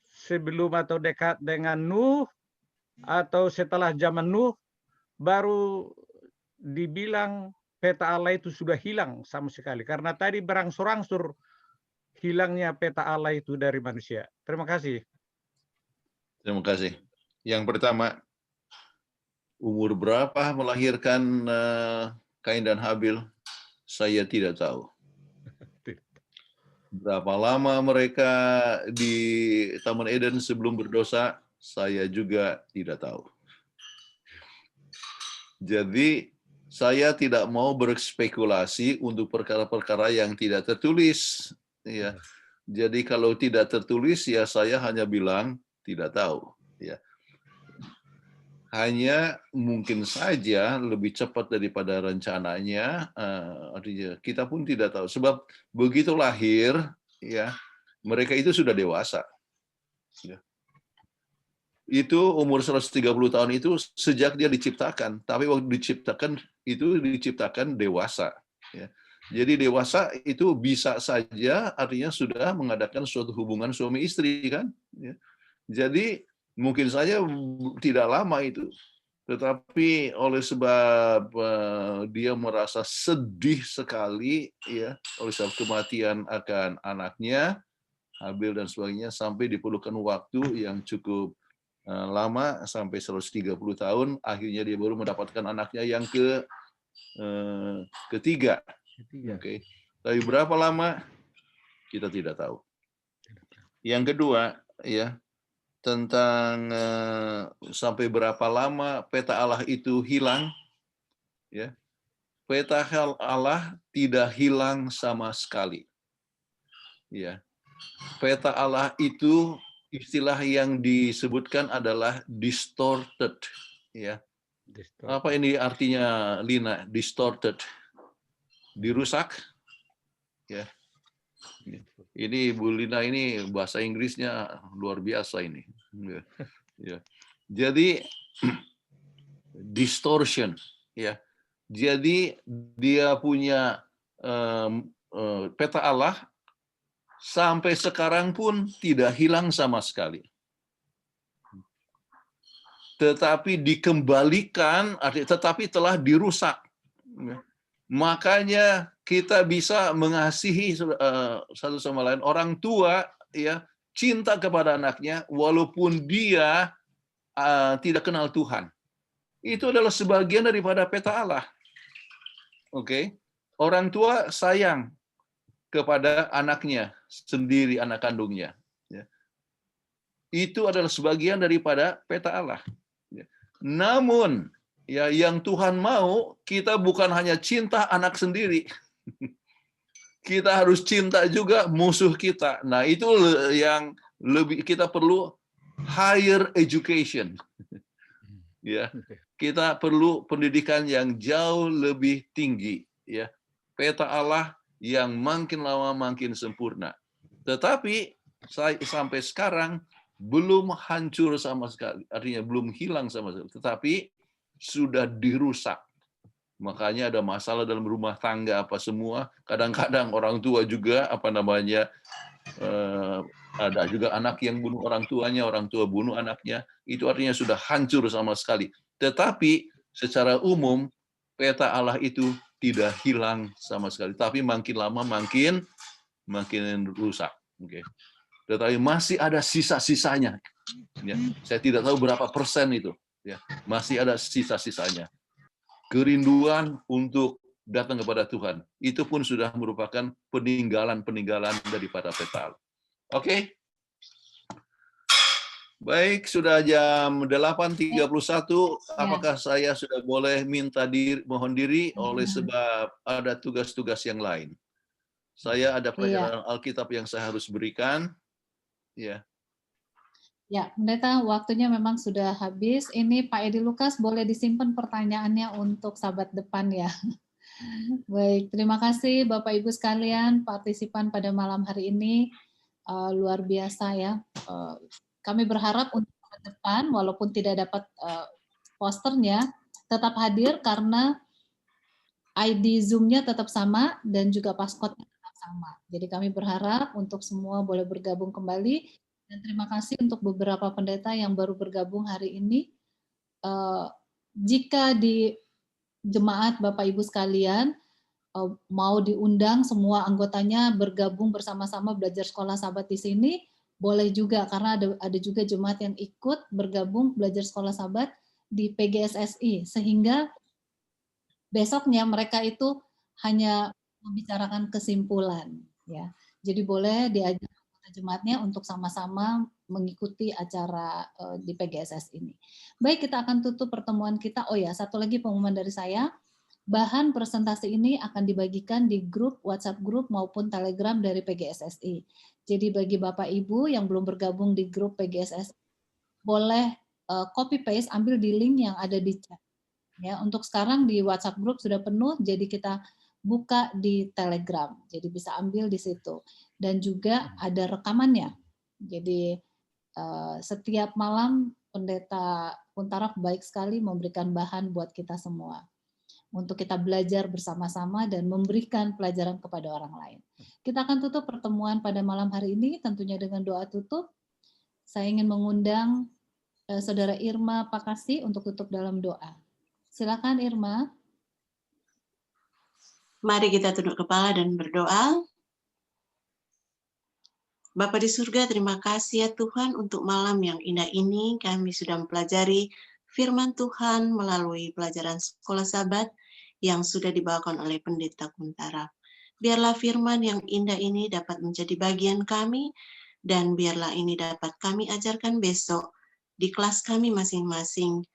sebelum atau dekat dengan Nuh atau setelah zaman Nuh baru dibilang peta Allah itu sudah hilang sama sekali? Karena tadi berangsur-angsur hilangnya peta Allah itu dari manusia. Terima kasih. Terima kasih. Yang pertama, umur berapa melahirkan Kain dan Habil? Saya tidak tahu. Berapa lama mereka di Taman Eden sebelum berdosa? Saya juga tidak tahu. Jadi saya tidak mau berspekulasi untuk perkara-perkara yang tidak tertulis. Ya. Jadi kalau tidak tertulis, ya saya hanya bilang tidak tahu. Ya. Hanya mungkin saja lebih cepat daripada rencananya, artinya kita pun tidak tahu. Sebab begitu lahir, ya mereka itu sudah dewasa. Ya. Itu umur 130 tahun itu sejak dia diciptakan. Tapi waktu diciptakan, itu diciptakan dewasa. Ya. Jadi dewasa itu bisa saja artinya sudah mengadakan suatu hubungan suami istri, kan? Ya. Jadi mungkin saja tidak lama itu. Tetapi oleh sebab dia merasa sedih sekali, ya, oleh sebab kematian akan anaknya, Habil dan sebagainya, sampai diperlukan waktu yang cukup lama, sampai 130 tahun, akhirnya dia baru mendapatkan anaknya yang ketiga. Oke. Tapi berapa lama? Kita tidak tahu. Yang kedua, ya, tentang sampai berapa lama peta Allah itu hilang, ya. Peta Allah tidak hilang sama sekali. Ya. Peta Allah itu istilah yang disebutkan adalah distorted, ya. Apa ini artinya, Lina? Distorted. Dirusak, ya. Ini Bu Lina ini bahasa Inggrisnya luar biasa ini. Ya. Jadi distortion, ya. Jadi dia punya peta Allah sampai sekarang pun tidak hilang sama sekali. Tetapi dikembalikan, tetapi telah dirusak. Makanya kita bisa mengasihi satu sama lain. Orang tua, ya, cinta kepada anaknya walaupun dia tidak kenal Tuhan. Itu adalah sebagian daripada peta Allah. Oke. Orang tua sayang kepada anaknya sendiri, anak kandungnya. Ya. Itu adalah sebagian daripada peta Allah. Ya. Namun, ya, yang Tuhan mau, kita bukan hanya cinta anak sendiri. Kita harus cinta juga musuh kita. Nah, itu yang lebih kita perlu higher education. Ya. Kita perlu pendidikan yang jauh lebih tinggi, ya. Peta Allah yang makin lama makin sempurna. Tetapi sampai sekarang belum hancur sama sekali. Artinya belum hilang sama sekali. Tetapi sudah dirusak. Makanya ada masalah dalam rumah tangga apa semua. Kadang-kadang orang tua juga ada juga anak yang bunuh orang tuanya, orang tua bunuh anaknya. Itu artinya sudah hancur sama sekali. Tetapi secara umum peta Allah itu tidak hilang sama sekali. Tapi makin lama makin rusak. Oke. Tetapi masih ada sisa-sisanya. Ya. Saya tidak tahu berapa persen itu. Ya. Masih ada sisa-sisanya. Kerinduan untuk datang kepada Tuhan. Itu pun sudah merupakan peninggalan-peninggalan daripada peta Allah. Oke. Baik, sudah jam 8.31. Apakah saya sudah boleh mohon diri oleh sebab ada tugas-tugas yang lain? Saya ada pelajaran Alkitab yang saya harus berikan. Ya. Ya, Pendeta, waktunya memang sudah habis. Ini Pak Edi Lukas, boleh disimpan pertanyaannya untuk sahabat depan ya. Baik, terima kasih Bapak Ibu sekalian, partisipan pada malam hari ini. Luar biasa ya. Kami berharap untuk sahabat depan, walaupun tidak dapat posternya, tetap hadir karena ID Zoom-nya tetap sama dan juga passcode-nya tetap sama. Jadi kami berharap untuk semua boleh bergabung kembali. Dan terima kasih untuk beberapa pendeta yang baru bergabung hari ini. Jika di jemaat Bapak Ibu sekalian mau diundang semua anggotanya bergabung bersama-sama belajar sekolah sahabat di sini, boleh juga karena ada juga jemaat yang ikut bergabung belajar sekolah sahabat di PGSSI, sehingga besoknya mereka itu hanya membicarakan kesimpulan, ya. Jadi boleh diajak jemaatnya untuk sama-sama mengikuti acara di PGSS ini. Baik, kita akan tutup pertemuan kita. Oh ya, satu lagi pengumuman dari saya. Bahan presentasi ini akan dibagikan di grup WhatsApp grup maupun Telegram dari PGSSI. Jadi bagi Bapak Ibu yang belum bergabung di grup PGSSI, boleh copy paste, ambil di link yang ada di chat. Ya, untuk sekarang di WhatsApp group sudah penuh, jadi kita buka di Telegram, jadi bisa ambil di situ. Dan juga ada rekamannya. Jadi setiap malam Pendeta Kuntaraf baik sekali memberikan bahan buat kita semua untuk kita belajar bersama-sama dan memberikan pelajaran kepada orang lain. Kita akan tutup pertemuan pada malam hari ini tentunya dengan doa tutup. Saya ingin mengundang Saudara Irma Pakasi untuk tutup dalam doa. Silakan Irma. Mari kita tunduk kepala dan berdoa. Bapa di surga, terima kasih ya Tuhan untuk malam yang indah ini. Kami sudah mempelajari firman Tuhan melalui pelajaran sekolah Sabat yang sudah dibawakan oleh Pendeta Kuntaraf. Biarlah firman yang indah ini dapat menjadi bagian kami, dan biarlah ini dapat kami ajarkan besok di kelas kami masing-masing.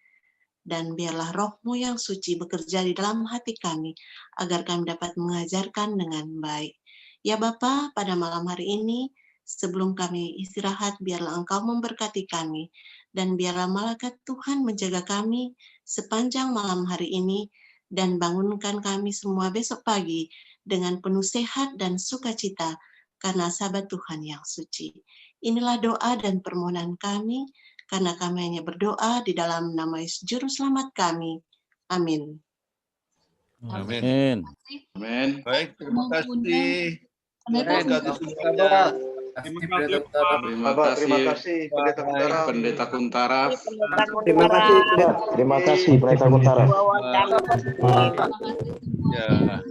Dan biarlah Roh-Mu yang suci bekerja di dalam hati kami, agar kami dapat mengajarkan dengan baik. Ya Bapa, pada malam hari ini, sebelum kami istirahat, biarlah Engkau memberkati kami, dan biarlah malaikat Tuhan menjaga kami sepanjang malam hari ini, dan bangunkan kami semua besok pagi dengan penuh sehat dan sukacita, karena Sabat Tuhan yang suci. Inilah doa dan permohonan kami, karena kami hanya berdoa di dalam nama Yesus Juru Selamat kami. Amin. Amin. Amin. Baik, terima kasih. Pendeta Terima kasih Pendeta Kuntaraf. Pendeta Kuntaraf. Terima kasih Pendeta Kuntaraf. Ya.